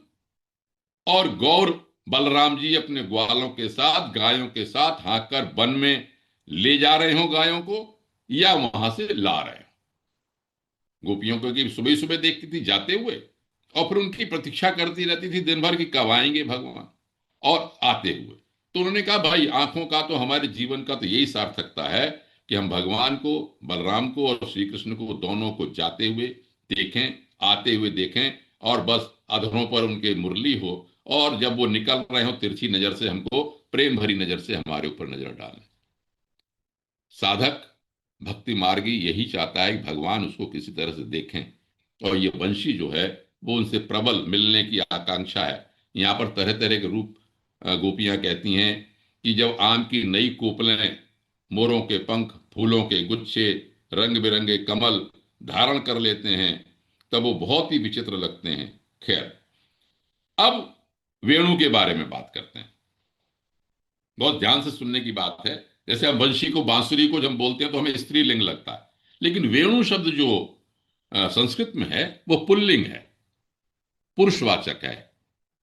और गौर बलराम जी अपने ग्वालों के साथ, गायों के साथ हाँक कर वन में ले जा रहे हो गायों को, या वहां से ला रहे हो। गोपियों को कि सुबह सुबह देखती थी जाते हुए, और फिर उनकी प्रतीक्षा करती रहती थी दिन भर कि कब आएंगे भगवान, और आते हुए। तो उन्होंने कहा भाई आंखों का तो, हमारे जीवन का तो यही सार्थकता है कि हम भगवान को, बलराम को और श्री कृष्ण को, दोनों को जाते हुए देखें, आते हुए देखें, और बस अधरों पर उनके मुरली हो, और जब वो निकल रहे हो तिरछी नजर से हमको, प्रेम भरी नजर से हमारे ऊपर नजर डालें। साधक, भक्ति मार्गी यही चाहता है कि भगवान उसको किसी तरह से देखें, और ये वंशी जो है वो उनसे प्रबल मिलने की आकांक्षा है। यहाँ पर तरह तरह के रूप गोपियां कहती हैं कि जब आम की नई कोपलें, मोरों के पंख, फूलों के गुच्छे, रंग बिरंगे कमल धारण कर लेते हैं, तब वो बहुत ही विचित्र लगते हैं। खैर, अब वेणु के बारे में बात करते हैं। बहुत ध्यान से सुनने की बात है। जैसे हम वंशी को, बांसुरी को जब हम बोलते हैं तो हमें स्त्रीलिंग लगता है, लेकिन वेणु शब्द जो संस्कृत में है वो पुल्लिंग है, पुरुषवाचक है।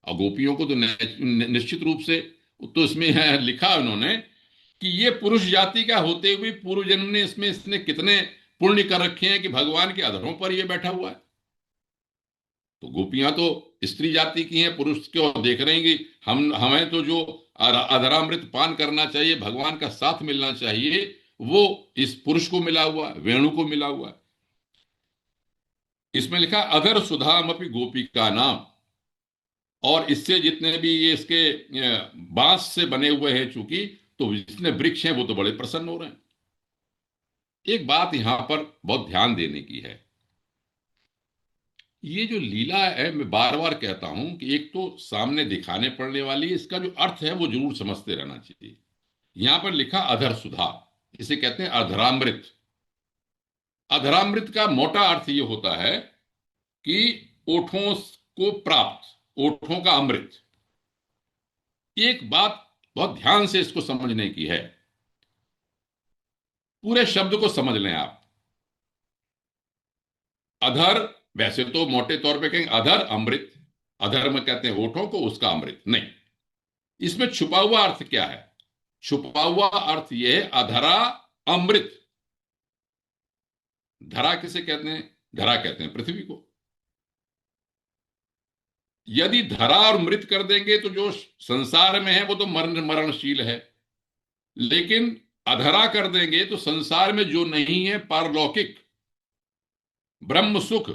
और गोपियों को तो निश्चित रूप से, तो इसमें है लिखा उन्होंने कि ये पुरुष जाति का होते हुए पूर्व जन्म ने इसमें इसने कितने पुण्य कर रखे हैं कि भगवान के अधरों पर ये बैठा हुआ है। तो गोपियां तो स्त्री जाति की हैं, पुरुष के और देख रहे हैं कि हमें तो जो अधरामृत पान करना चाहिए, भगवान का साथ मिलना चाहिए, वो इस पुरुष को मिला हुआ है, वेणु को मिला हुआ है। इसमें लिखा अधर सुधामपि गोपी का नाम। और इससे जितने भी ये इसके बांस से बने हुए हैं, चूंकि तो जितने वृक्ष हैं वो तो बड़े प्रसन्न हो रहे हैं। एक बात यहां पर बहुत ध्यान देने की है, ये जो लीला है, मैं बार बार कहता हूं कि एक तो सामने दिखाने पड़ने वाली, इसका जो अर्थ है वो जरूर समझते रहना चाहिए। यहां पर लिखा अधर सुधा, इसे कहते हैं अधरामृत। अधरामृत का मोटा अर्थ ये होता है कि ओठों को प्राप्त, ओठों का अमृत। एक बात बहुत ध्यान से इसको समझने की है, पूरे शब्द को समझ लें आप। अधर, वैसे तो मोटे तौर पे कहेंगे अधर अमृत, अधर में कहते हैं ओठों को, उसका अमृत नहीं। इसमें छुपा हुआ अर्थ क्या है? छुपा हुआ अर्थ यह है अधरा अमृत। धरा किसे कहते हैं? धरा कहते हैं पृथ्वी को। यदि धरा और मृत कर देंगे तो जो संसार में है वो तो मरणशील है, लेकिन अधरा कर देंगे तो संसार में जो नहीं है, पारलौकिक ब्रह्म सुख,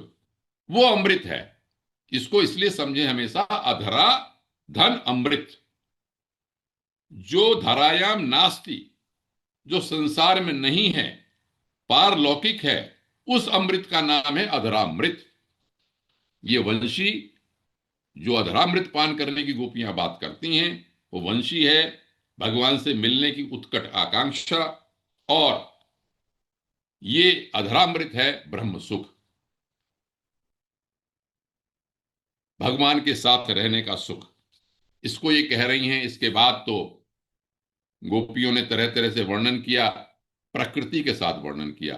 वो अमृत है। इसको इसलिए समझे हमेशा, अधरा धन अमृत, जो धरायाम नास्ति, जो संसार में नहीं है, पारलौकिक है, उस अमृत का नाम है अधरामृत। ये वंशी, जो अधरामृत पान करने की गोपियां बात करती हैं, वो वंशी है, भगवान से मिलने की उत्कट आकांक्षा, और ये अधरामृत है ब्रह्म सुख, भगवान के साथ रहने का सुख। इसको ये कह रही हैं। इसके बाद तो गोपियों ने तरह तरह से वर्णन किया, प्रकृति के साथ वर्णन किया,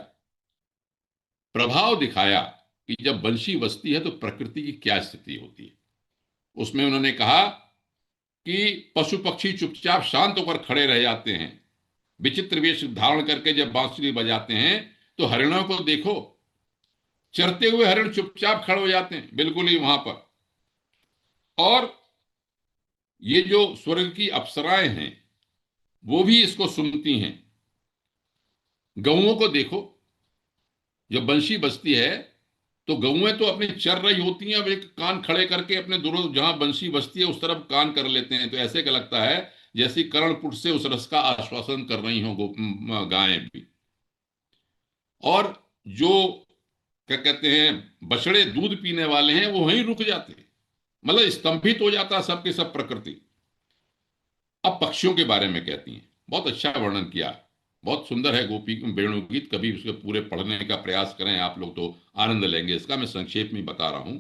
प्रभाव दिखाया कि जब वंशी बसती है तो प्रकृति की क्या स्थिति होती है। उसमें उन्होंने कहा कि पशु पक्षी चुपचाप शांत होकर खड़े रह जाते हैं, विचित्र वेश धारण करके जब बांसुरी बजाते हैं तो हरिणों को देखो, चरते हुए हरिण चुपचाप खड़े हो जाते हैं बिल्कुल ही वहां पर। और ये जो स्वर्ग की अप्सराएं हैं वो भी इसको सुनती हैं। गऊओं को देखो, जब बंशी बजती है तो गऊएं तो अपनी चर रही होती हैं, अब एक कान खड़े करके अपने दोनों, जहां बंशी बजती है उस तरफ कान कर लेते हैं, तो ऐसे का लगता है जैसी कर्णपुट से उस रस का आश्वासन कर रही हो गायें भी। और जो क्या कहते हैं, बछड़े दूध पीने वाले हैं, वो वहीं रुक जाते हैं, मतलब स्तंभित हो जाता है सबके सब प्रकृति। अब पक्षियों के बारे में कहती हैं, बहुत अच्छा वर्णन किया, बहुत सुंदर है गोपी वेणु गीत। कभी उसके पूरे पढ़ने का प्रयास करें आप लोग तो आनंद लेंगे इसका। मैं संक्षेप में बता रहा हूं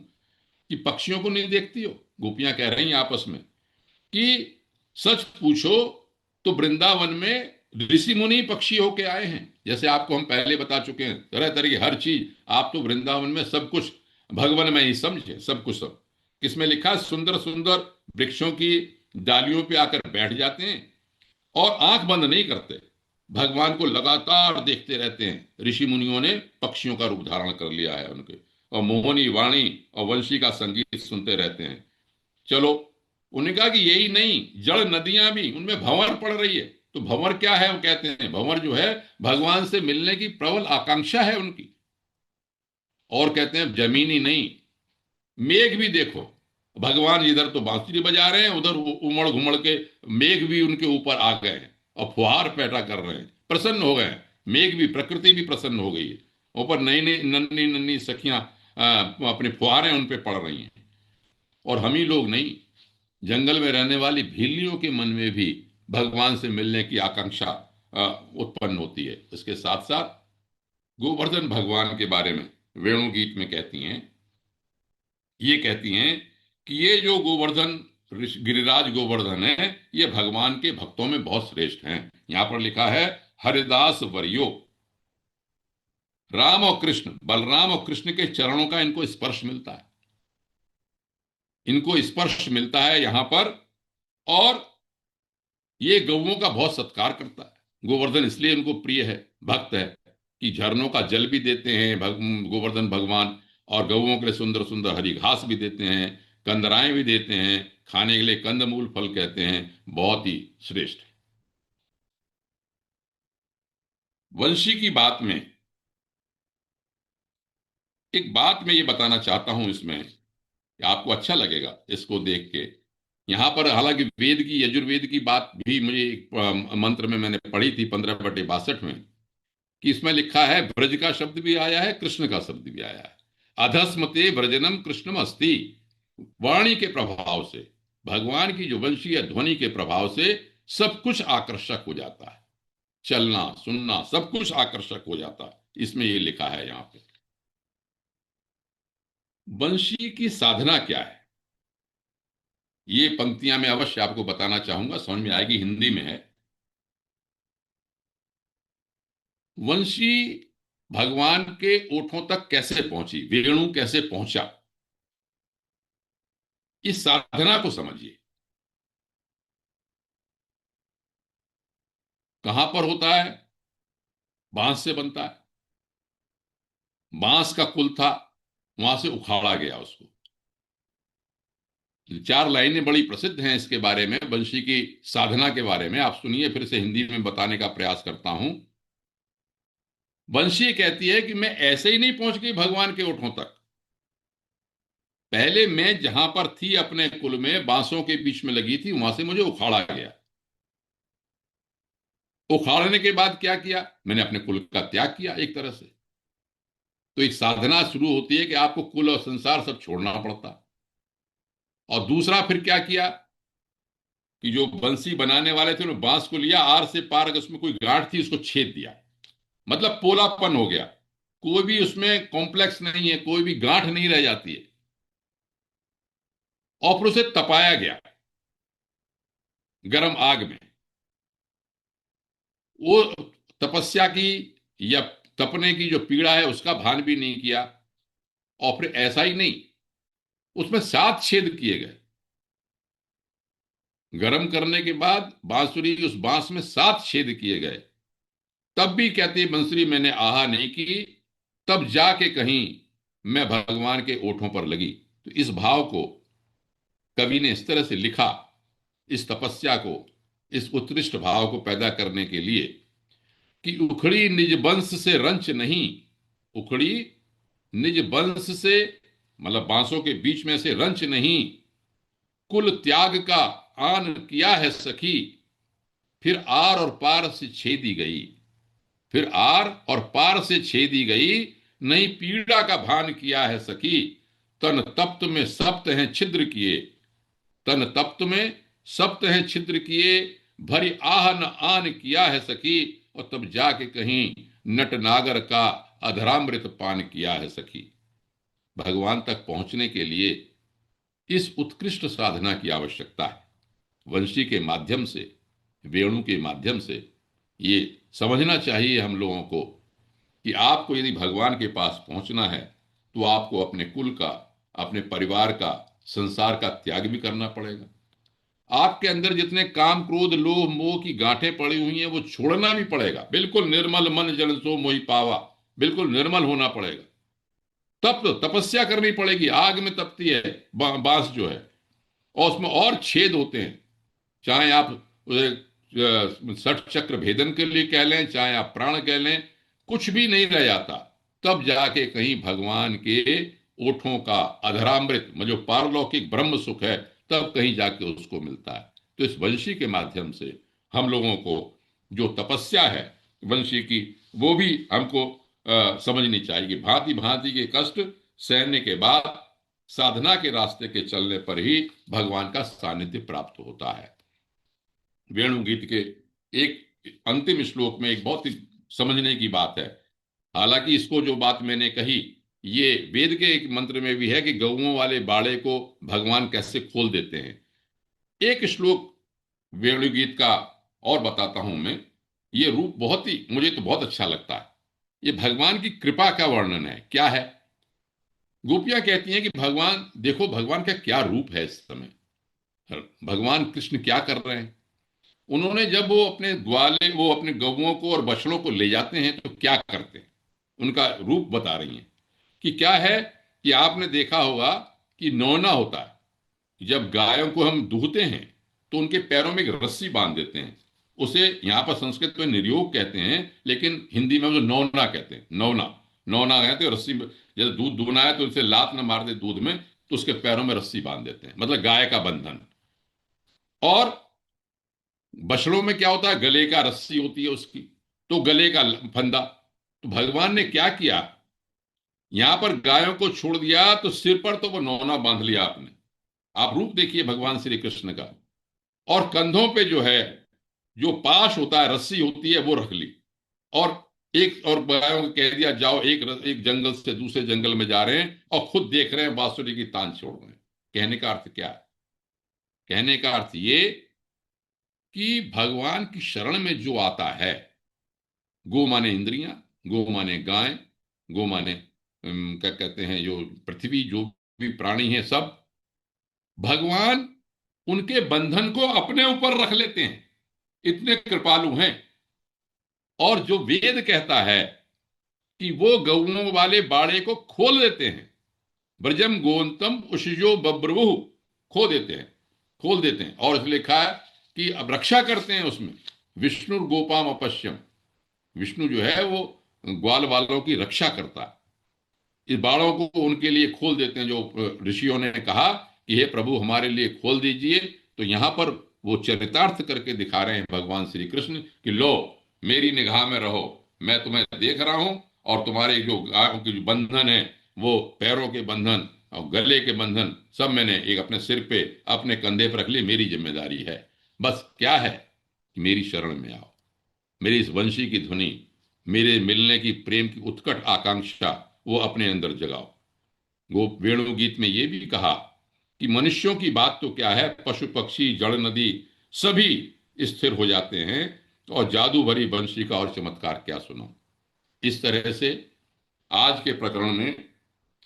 कि पक्षियों को नहीं देखती हो, गोपियां कह रही हैं आपस में कि सच पूछो तो वृंदावन में ऋषि मुनि पक्षी होके आए हैं। जैसे आपको हम पहले बता चुके हैं, तरह तरह की हर चीज, आप तो वृंदावन में सब कुछ भगवान में ही समझे, सब कुछ सब। किसमें लिखा है, सुंदर सुंदर वृक्षों की डालियों पे आकर बैठ जाते हैं और आंख बंद नहीं करते, भगवान को लगातार देखते रहते हैं। ऋषि मुनियों ने पक्षियों का रूप धारण कर लिया है उनके, और मोहनी वाणी और वंशी का संगीत सुनते रहते हैं। चलो, उन्होंने कहा कि यही नहीं, जड़ नदियां भी, उनमें भंवर पड़ रही है। तो भंवर क्या है, वो कहते हैं भंवर जो है भगवान से मिलने की प्रबल आकांक्षा है उनकी। और कहते हैं जमीनी नहीं, मेघ भी देखो, भगवान इधर तो बांसुरी बजा रहे हैं, उधर उमड़ घुमड़ के मेघ भी उनके ऊपर आ गए हैं और फुहार पैदा कर रहे हैं, प्रसन्न हो गए हैं। मेघ भी, प्रकृति भी प्रसन्न हो गई है। ऊपर नई नई नन्ही नन्ही सखियां अपने फुहारें उन पे पड़ रही हैं। और हम ही लोग नहीं, जंगल में रहने वाली भीलियों के मन में भी भगवान से मिलने की आकांक्षा उत्पन्न होती है। इसके साथ साथ गोवर्धन भगवान के बारे में वेणु गीत में कहती हैं, ये कहती हैं कि ये जो गोवर्धन, गिरिराज गोवर्धन है, ये भगवान के भक्तों में बहुत श्रेष्ठ हैं। यहां पर लिखा है, हरिदास वर्यो, राम और कृष्ण, बलराम और कृष्ण के चरणों का इनको स्पर्श मिलता है, इनको स्पर्श मिलता है यहां पर। और ये गौओं का बहुत सत्कार करता है। गोवर्धन इसलिए उनको प्रिय है, भक्त है, कि झरनों का जल भी देते हैं गोवर्धन भगवान, और गौओं के लिए सुंदर सुंदर हरी घास भी देते हैं, कंदराएं भी देते हैं, खाने के लिए कंदमूल फल कहते हैं, बहुत ही श्रेष्ठ है। वंशी की बात में एक बात मैं ये बताना चाहता हूं इसमें, कि आपको अच्छा लगेगा इसको देख के। यहां पर हालांकि वेद की, यजुर्वेद की बात भी मुझे एक मंत्र में मैंने पढ़ी थी 15/62 में, कि इसमें लिखा है, ब्रज का शब्द भी आया है, कृष्ण का शब्द भी आया है। अधस्मते ब्रजनम कृष्णम अस्ति, वाणी के प्रभाव से, भगवान की जो वंशीय ध्वनि के प्रभाव से सब कुछ आकर्षक हो जाता है, चलना सुनना सब कुछ आकर्षक हो जाता है। इसमें ये लिखा है यहां पे। वंशी की साधना क्या है, ये पंक्तियां मैं अवश्य आपको बताना चाहूंगा, समझ में आएगी, हिंदी में है। वंशी भगवान के ओठों तक कैसे पहुंची, वेणु कैसे पहुंचा, इस साधना को समझिए। कहां पर होता है, बांस से बनता है, बांस का कुल था, वहां से उखाड़ा गया उसको। चार लाइनें बड़ी प्रसिद्ध हैं इसके बारे में, वंशी की साधना के बारे में। आप सुनिए, फिर से हिंदी में बताने का प्रयास करता हूं। वंशी कहती है कि मैं ऐसे ही नहीं पहुंच गई भगवान के ओठों तक, पहले मैं जहां पर थी अपने कुल में, बांसों के बीच में लगी थी, वहां से मुझे उखाड़ा गया। उखाड़ने के बाद क्या किया, मैंने अपने कुल का त्याग किया एक तरह से। तो एक साधना शुरू होती है कि आपको कुल और संसार सब छोड़ना पड़ता। और दूसरा फिर क्या किया कि जो बंसी बनाने वाले थे उन्होंने बांस को लिया, आर से पार अगर उसमें कोई गांठ थी उसको छेद दिया, मतलब पोलापन हो गया, कोई भी उसमें कॉम्प्लेक्स नहीं है, कोई भी गांठ नहीं रह जाती है। और फिर उसे तपाया गया गर्म आग में। वो तपस्या की या तपने की जो पीड़ा है उसका भान भी नहीं किया। और फिर ऐसा ही नहीं, उसमें 7 छेद किए गए। गर्म करने के बाद बांसुरी, उस बांस में 7 छेद किए गए। तब भी कहती बंसुरी मैंने आहा नहीं की, तब जाके कहीं मैं भगवान के ओठों पर लगी। तो इस भाव को कवि ने इस तरह से लिखा, इस तपस्या को, इस उत्कृष्ट भाव को पैदा करने के लिए कि उखड़ी निज वंश से रंच नहीं। उखड़ी निज वंश से, मतलब बांसों के बीच में से रंच नहीं, कुल त्याग का आन किया है सखी, फिर आर और पार से छेदी गई। फिर आर और पार से छेदी गई, नई पीड़ा का भान किया है सखी। तन तप्त में सप्त हैं छिद्र किए, तन तप्त में सप्त हैं छिद्र किए, भरी आह न आन किया है सखी। और तब जाके कहीं नट नागर का अधरामृत पान किया है सखी। भगवान तक पहुंचने के लिए इस उत्कृष्ट साधना की आवश्यकता है। वंशी के माध्यम से, वेणु के माध्यम से ये समझना चाहिए हम लोगों को कि आपको यदि भगवान के पास पहुंचना है तो आपको अपने कुल का, अपने परिवार का, संसार का त्याग भी करना पड़ेगा। आपके अंदर जितने काम क्रोध लोभ मोह की गांठें पड़ी हुई हैं वो छोड़ना भी पड़ेगा। बिल्कुल निर्मल मन जन सो मोहि पावा, बिल्कुल निर्मल होना पड़ेगा। तप, तपस्या करनी पड़ेगी। आग में तपती है बांस जो है, और उसमें और छेद होते हैं। चाहे आप उसे 60 चक्र भेदन के लिए कह लें, चाहे आप प्राण कह लें, कुछ भी नहीं रह जाता। तब जाके कहीं भगवान के ओठों का अधरामृत, जो पारलौकिक ब्रह्म सुख है, तब कहीं जाके उसको मिलता है। तो इस वंशी के माध्यम से हम लोगों को जो तपस्या है वंशी की, वो भी हमको समझनी चाहिए कि भांति भांति के कष्ट सहने के बाद साधना के रास्ते के चलने पर ही भगवान का सानिध्य प्राप्त होता है। वेणु गीत के एक अंतिम श्लोक में एक बहुत ही समझने की बात है। हालांकि इसको जो बात मैंने कही, ये वेद के एक मंत्र में भी है कि गौओं वाले बाड़े को भगवान कैसे खोल देते हैं। एक श्लोक वेणु गीत का और बताता हूं मैं। ये रूप बहुत ही, मुझे तो बहुत अच्छा लगता है। ये भगवान की कृपा का वर्णन है। क्या है, गोपियां कहती हैं कि भगवान देखो, भगवान का क्या रूप है इस समय, भगवान कृष्ण क्या कर रहे हैं। उन्होंने जब वो अपने ग्वाले, वो अपने गौओं को और बछड़ों को ले जाते हैं तो क्या करते हैं, उनका रूप बता रही हैं कि क्या है कि आपने देखा होगा कि नौना होता है, जब गायों को हम दूहते हैं तो उनके पैरों में एक रस्सी बांध देते हैं। उसे यहाँ पर संस्कृत में निर्योग कहते हैं, लेकिन हिंदी में उसे नौना कहते हैं। नौना, नौना कहते हैं रस्सी। जैसे दूध दूहना है तो उसे लात न मार दे दूध में, तो उसके पैरों में रस्सी बांध देते हैं, मतलब गाय का बंधन। और बछड़ों में क्या होता है, गले का रस्सी होती है उसकी, तो गले का फंदा। तो भगवान ने क्या किया, यहां पर गायों को छोड़ दिया तो सिर पर तो वो नौना बांध लिया आपने। आप रूप देखिए भगवान श्री कृष्ण का। और कंधों पे जो है, जो पाश होता है, रस्सी होती है, वो रख ली। और एक और गायों को कह दिया जाओ, एक जंगल से दूसरे जंगल में जा रहे हैं और खुद देख रहे हैं बांसुरी की तान छोड़ रहे हैं। कहने का अर्थ क्या है, कहने का अर्थ ये कि भगवान की शरण में जो आता है, गो माने इंद्रियां, गो माने गाय, गो माने क्या कहते हैं, जो पृथ्वी, जो भी प्राणी है सब, भगवान उनके बंधन को अपने ऊपर रख लेते हैं। इतने कृपालु हैं। और जो वेद कहता है कि वो गौओं वाले बाड़े को खोल देते हैं, ब्रजम गोंतम उषजो बब्रवु, खो देते हैं, खोल देते हैं। और इसलिए लिखा है कि अब रक्षा करते हैं उसमें, विष्णु गोपाम अपश्यम, विष्णु जो है वो ग्वाल वालों की रक्षा करता है। इस बाड़ों को उनके लिए खोल देते हैं, जो ऋषियों ने कहा कि हे प्रभु हमारे लिए खोल दीजिए। तो यहां पर वो चरितार्थ करके दिखा रहे हैं भगवान श्री कृष्ण कि लो मेरी निगाह में रहो, मैं तुम्हें देख रहा हूं, और तुम्हारे जो गायों के जो बंधन है, वो पैरों के बंधन और गले के बंधन सब मैंने एक अपने सिर पे अपने कंधे पर रख लिए, मेरी जिम्मेदारी है। बस क्या है कि मेरी शरण में आओ, मेरी इस वंशी की ध्वनि, मेरे मिलने की प्रेम की उत्कट आकांक्षा वो अपने अंदर जगाओ। गोप वेणु गीत में ये भी कहा कि मनुष्यों की बात तो क्या है, पशु पक्षी जड़ नदी सभी स्थिर हो जाते हैं, और जादू भरी बंशी का और चमत्कार क्या सुनो। इस तरह से आज के प्रकरण में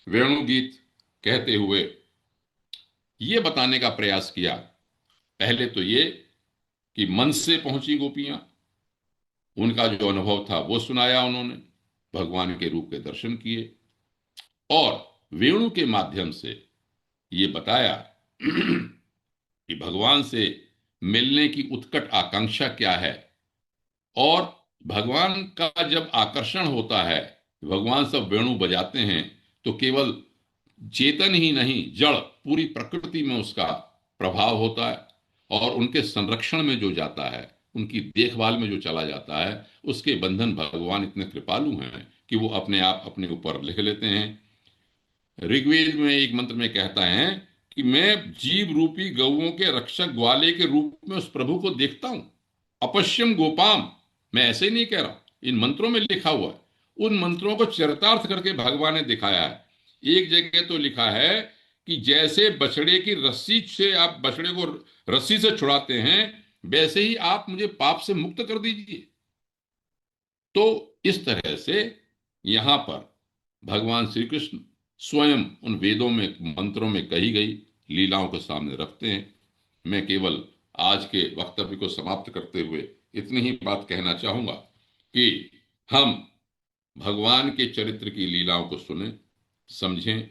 वेणु गीत कहते हुए ये बताने का प्रयास किया, पहले तो ये कि मन से पहुंची गोपियां, उनका जो अनुभव था वो सुनाया उन्होंने, भगवान के रूप के दर्शन किए, और वेणु के माध्यम से ये बताया कि भगवान से मिलने की उत्कट आकांक्षा क्या है, और भगवान का जब आकर्षण होता है, भगवान सब वेणु बजाते हैं, तो केवल चेतन ही नहीं, जड़ पूरी प्रकृति में उसका प्रभाव होता है, और उनके संरक्षण में जो जाता है, उनकी देखभाल में जो चला जाता है, उसके बंधन भगवान इतने कृपालु हैं कि वो अपने आप अपने ऊपर लिख लेते हैं। ऋग्वेद में एक मंत्र में कहता है कि मैं जीव रूपी गौओं के रक्षक ग्वाले के रूप में उस प्रभु को देखता हूं, अपश्यम गोपाम। मैं ऐसे ही नहीं कह रहा, इन मंत्रों में लिखा हुआ है। उन मंत्रों को चरितार्थ करके भगवान ने दिखाया है। एक जगह तो लिखा है कि जैसे बछड़े की रस्सी से आप बछड़े को रस्सी से छुड़ाते हैं, वैसे ही आप मुझे पाप से मुक्त कर दीजिए। तो इस तरह से यहां पर भगवान श्री कृष्ण स्वयं उन वेदों में मंत्रों में कही गई लीलाओं को सामने रखते हैं। मैं केवल आज के वक्तव्य को समाप्त करते हुए इतनी ही बात कहना चाहूंगा कि हम भगवान के चरित्र की लीलाओं को सुने, समझें।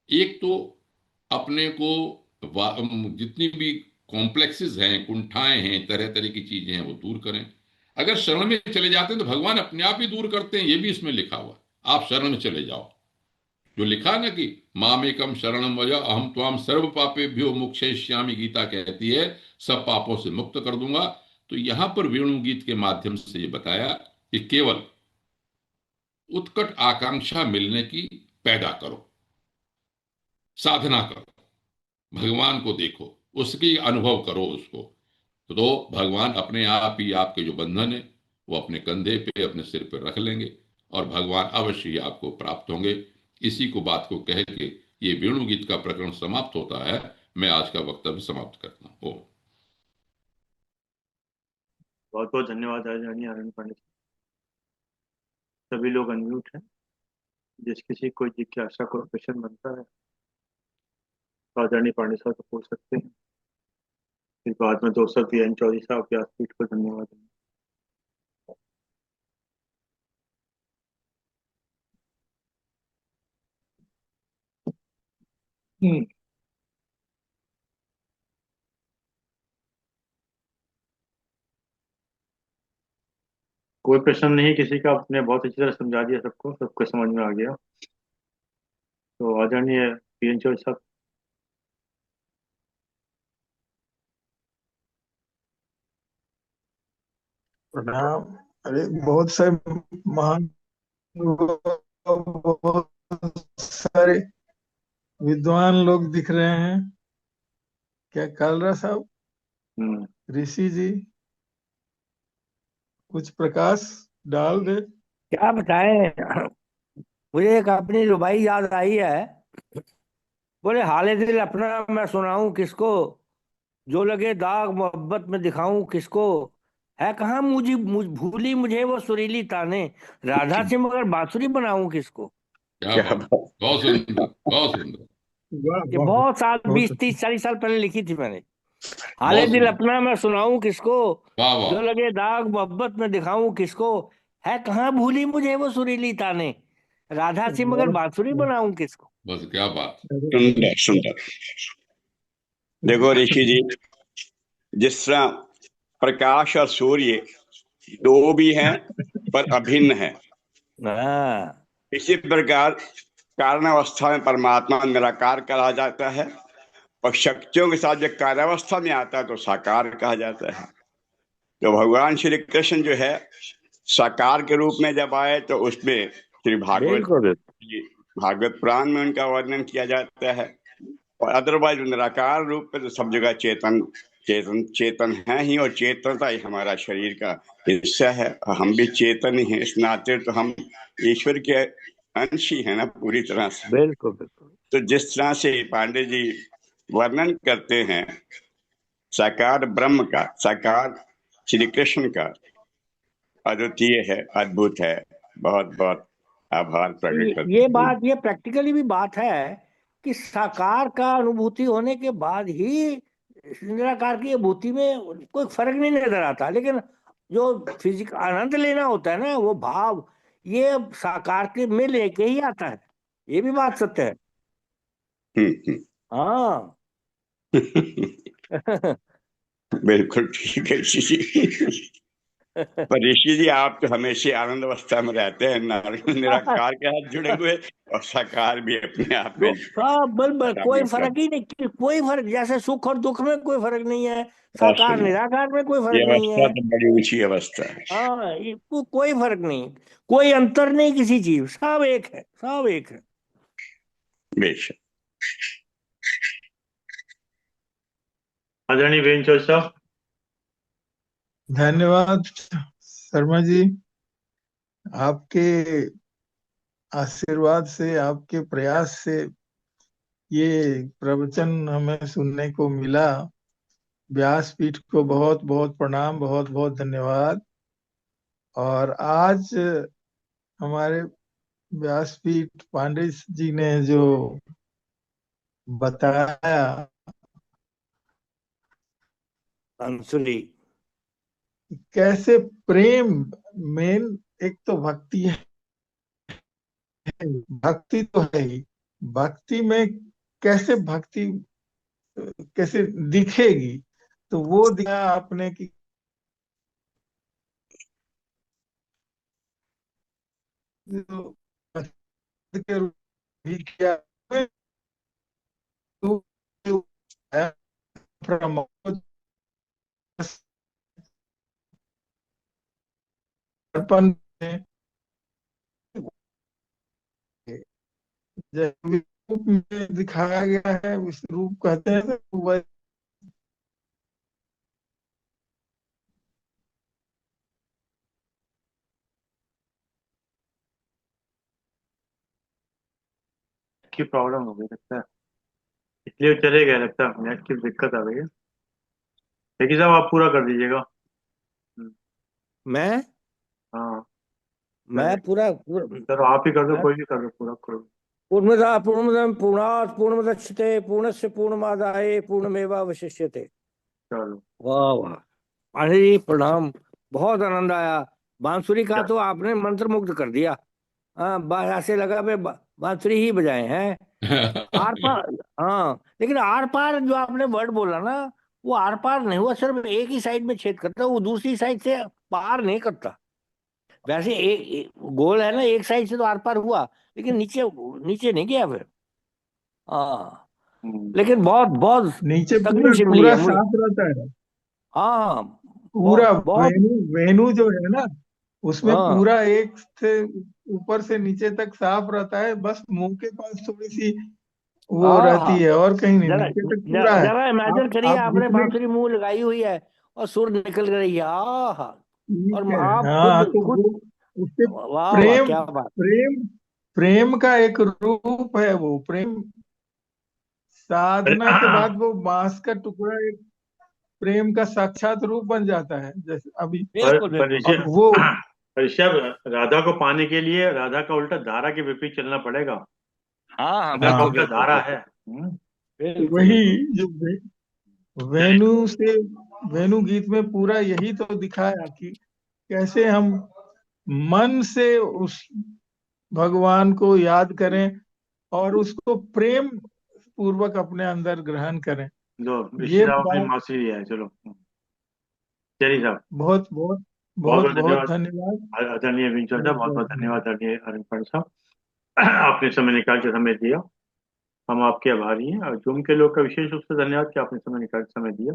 एक तो अपने को जितनी भी कॉम्प्लेक्सेस हैं, कुंठाएं हैं, तरह तरह की चीजें हैं, वो दूर करें। अगर शरण में चले जाते हैं तो भगवान अपने आप ही दूर करते हैं, ये भी इसमें लिखा हुआ है। आप शरण में चले जाओ, जो लिखा ना कि मामेकम शरणम वज अहम त्वाम सर्व पापेभ्यो मुक्षयिष्यामि, गीता कहती है सब पापों से मुक्त कर दूंगा। तो यहां पर वेणु गीत के माध्यम से ये बताया कि केवल उत्कट आकांक्षा मिलने की पैदा करो, साधना करो, भगवान को देखो, उसकी अनुभव करो उसको। तो भगवान अपने आप ही आपके जो बंधन है वो अपने कंधे पे अपने सिर पे रख लेंगे, और भगवान अवश्य ही आपको प्राप्त होंगे। इसी को बात को कह के ये वेणु गीत का प्रकरण समाप्त होता है। मैं आज का वक्तव्य समाप्त करता हूँ। बहुत बहुत धन्यवाद आदरणीय आनंद पांडे। सभी लोग अनम्यूट हैं। जिस किसी को जिज्ञासा को क्वेश्चन बनता है तो आदरणीय पांडे साहब को पूछ सकते हैं। फिर बाद में दोस्तों पीएन चौधरी साहब व्यासपीठ को धन्यवाद देंगे। कोई प्रश्न नहीं किसी का, आपने बहुत अच्छी तरह समझा दिया सबको, सबको समझ में आ गया। तो आदरणीय पीएन चौधरी साहब। प्रणाम। अरे बहुत सारे महान बहुत सारे विद्वान लोग दिख रहे हैं। क्या कालरा साहब, हम्म। ऋषि जी, कुछ प्रकाश डाल दे। क्या बताएं। मुझे एक अपनी रुबाई याद आई है। बोले हाले दिल अपना मैं सुनाऊं किसको, जो लगे दाग मोहब्बत में दिखाऊं किसको, है कहाँ भूली मुझे वो सुरीली ताने, राधा से मगर बांसुरी बनाऊं किसको। क्या क्या बात, बात। बहुत सुंदर, बहुत सुंदर, वाह ये वाह, बहुत साल बहुत 20 30 40 साल पहले लिखी थी मैंने। हाले बहुत दिल सुंदर। अपना मैं सुनाऊं किसको, वाह वाह, जो लगे दाग मोहब्बत में दिखाऊं किसको, है कहाँ भूली मुझे वो सुरीली ताने, राधा से मगर वाह, बांसुरी बनाऊं किसको। बस क्या बात। सुंदर सुंदर। देखो ऋषि जी, जिस तरह प्रकाश और सूर्य दो भी हैं पर अभिन्न है, हाँ। इसी प्रकार कारण अवस्था में परमात्मा निराकार कहा जाता है, और शक्तियों के साथ जब कार्यावस्था में आता है तो साकार कहा जाता है। तो भगवान श्री कृष्ण जो है साकार के रूप में जब आए तो उसमें श्री बिल्कुल भागवत पुराण में उनका वर्णन किया जाता है। और अदरवाइज निराकार रूप में तो सब जगह चेतन चेतन चेतन है ही, और चेतनता ही हमारा शरीर का हिस्सा है। और हम भी चेतन ही हैं, इस नाते तो हम ईश्वर के अंश ही है ना पूरी तरह से। बिल्कुल बिल्कुल। तो जिस तरह से पांडे जी वर्णन करते हैं साकार ब्रह्म का, साकार श्री कृष्ण का, अद्वितीय है, अद्भुत है। बहुत बहुत आभार प्रकट करते ये हैं। बात, ये प्रैक्टिकली भी बात है कि साकार का अनुभूति होने के बाद ही निराकार की अनुभूति में कोई फर्क नहीं नजर आता, लेकिन जो फिजिक आनंद लेना होता है ना, वो भाव ये साकार के में लेके ही आता है। ये भी बात सत्य है। हम्म। हाँ। बिल्कुल ठीक है ऋषि जी। पर ऋषि जी आप तो हमेशा आनंद अवस्था में रहते हैं, निराकार के साथ जुड़े हुए, और साकार भी अपने आप में तो सब बल कोई शामिल कर। फर्क ही नहीं, कोई फर्क, जैसे सुख और दुख में कोई फर्क नहीं है, बहुत साकार सुंदर। निराकार में कोई ये फर्क नहीं अवस्था है। तो बड़ी ऊंची अवस्था है। हाँ, कोई फर्क नहीं, कोई अंतर नहीं किसी चीज, सब एक है, सब एक है। बेशक। आदरणीय वेंचर साहब। धन्यवाद शर्मा जी, आपके आशीर्वाद से, आपके प्रयास से ये प्रवचन हमें सुनने को मिला। व्यासपीठ को बहुत बहुत प्रणाम, बहुत बहुत धन्यवाद। और आज हमारे व्यासपीठ पांडे जी ने जो बताया, बांसुरी। कैसे प्रेम मेन, एक तो भक्ति है, भक्ति तो है ही, भक्ति में कैसे भक्ति कैसे दिखेगी, तो वो दिखाया आपने कि जो भक्त के रूप में भी किया, तो जो है प्रमोद अर्पण में जैसे रूप में दिखाया गया है, उस रूप कहते हैं तो वह की प्रॉब्लम हो गई लगता है, इसलिए चले गए लगता है, नेट की दिक्कत आ गई है। लेकिन साहब आप पूरा कर दीजिएगा। हम्म, मैं हाँ मैं चले। पूरा, चलो आप ही कर दो, कोई भी कर दो, पूरा करो। पूर्णमदा पूर्णमदम पूर्णात् पूर्णमुदच्यते पूर्णस्य पूर्णमादाय पूर्णमेवावशिष्यते। चलो। वाह वाह। पांडे जी प्रणाम, बहुत आनंद आया। बांसुरी का तो आपने मंत्र मुग्ध कर दिया। हाँ, ऐसे लगा मैं बांसुरी ही बजाए हैं। आर पार। हाँ, लेकिन आर पार जो आपने वर्ड बोला ना, वो आर पार नहीं हुआ, सिर्फ एक ही साइड में छेद करता, वो दूसरी साइड से पार नहीं करता। वैसे गोल है ना, एक साइड से तो आर पार हुआ, लेकिन नीचे नीचे नहीं गया फिर। हाँ, हम्म, लेकिन बहुत बहुत नीचे तगड़ी पूरा सिमली पूरा है मुझे। साफ रहता है। हाँ, पूरा बहुत बहुत। वेन्यू वेन्यू जो है ना, उसमें हाँ पूरा एक से ऊपर से नीचे तक साफ रहता है, बस मुंह के पास थोड़ी सी वो हाँ रहती हाँ। है, और कहीं नहीं, जरा नीचे तक पूरा है। जरा इमेजिन करिए, आप आपने जितने बांसुरी मुंह लगाई हुई है और सुर निकल रही है, आहा। ठीक और है, आप खुद हाँ, तो खुद, वो उससे वाह वाह प्रेम क्या बात। प्रेम प्रेम का एक रूप है, वो प्रेम साधना के बाद वो बांस का टुकड़ा एक प्रेम का साक्षात रूप बन जाता है, जैसे अभी बिल्कुल पर बिल्कुल। ऋषभ, वो ऋषभ, राधा को पाने के लिए राधा का उल्टा धारा के विपरीत चलना पड़ेगा। हाँ हाँ, राधा का बिल्कुल हाँ, उल्टा बिल्कुल धारा बिल्कुल है। बिल्कुल वही बिल्कुल। जो वेणु से वेणु गीत में पूरा यही तो दिखाया कि कैसे हम मन से उस भगवान को याद करें और उसको प्रेम पूर्वक अपने अंदर ग्रहण करें। जो ऋषि ये साहब अपनी बात मासी लिया है। चलो चलिए साहब। बहुत बहुत बहुत बहुत बहुत बहुत धन्यवाद धन्यवाद। आदरणीय विंचर साहब, बहुत बहुत बहुत बहुत धन्यवाद धन्यवाद। आदरणीय अरुण साहब। आपने समय निकाल के समय दिया, हम आपके आभारी हैं। और जूम के लोग का विशेष रूप से धन्यवाद कि आपने समय निकाल के समय दिया।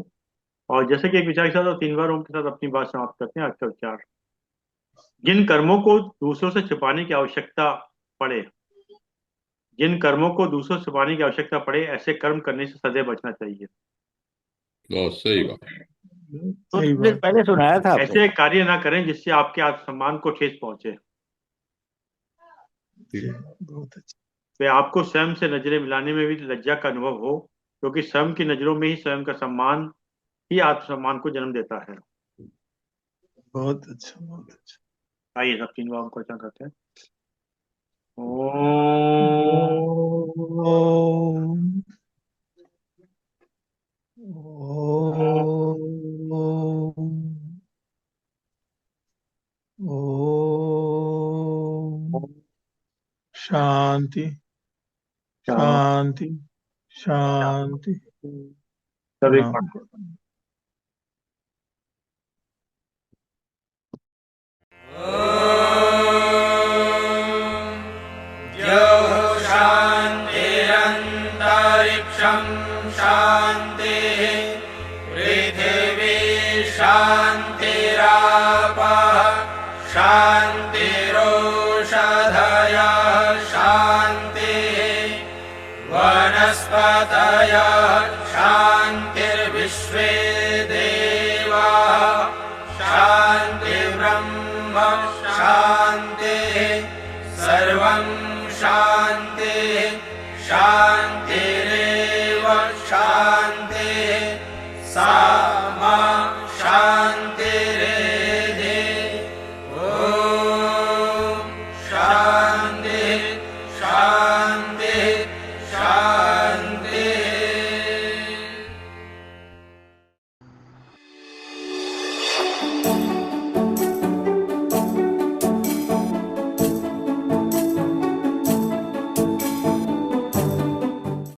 और जैसे कि एक विचार के साथ और 3 बार ओम के साथ अपनी बात समाप्त करते हैं। आज का विचार: जिन कर्मों को दूसरों से छिपाने की आवश्यकता पड़े, जिन कर्मों को दूसरों से छिपाने की आवश्यकता पड़े, ऐसे कर्म करने से सदैव बचना चाहिए। बहुत सही बात। तो सही दिन बात। पहले सुनाया था आपको। ऐसे कार्य ना करें जिससे आपके आत्मसम्मान को ठेस पहुंचे। बहुत अच्छा। वे आपको स्वयं से नजरें मिलाने में भी लज्जा का अनुभव हो, क्योंकि स्वयं की नजरों में ही स्वयं का सम्मान ही आत्मसम्मान को जन्म देता है। बहुत अच्छा। बहुत अच्छा। आइए सब 3 बार को उच्चारण करते हैं। ओम। ओम। ओम। ओम। शांति शांति शांति। सभी प्रणाम। शान्तिरन्तरिक्षं शान्तिः पृथिवी शान्तिरापः शान्तिरोषधयः शान्तिः वनस्पतयः शान्तिर्विश्वे देवाः शान्तिर्ब्रह्म शान्तिः सर्वं शान्तिः शान्तिरेव शान्तिः सा मा शान्तिरेधि। ॐ शान्ति।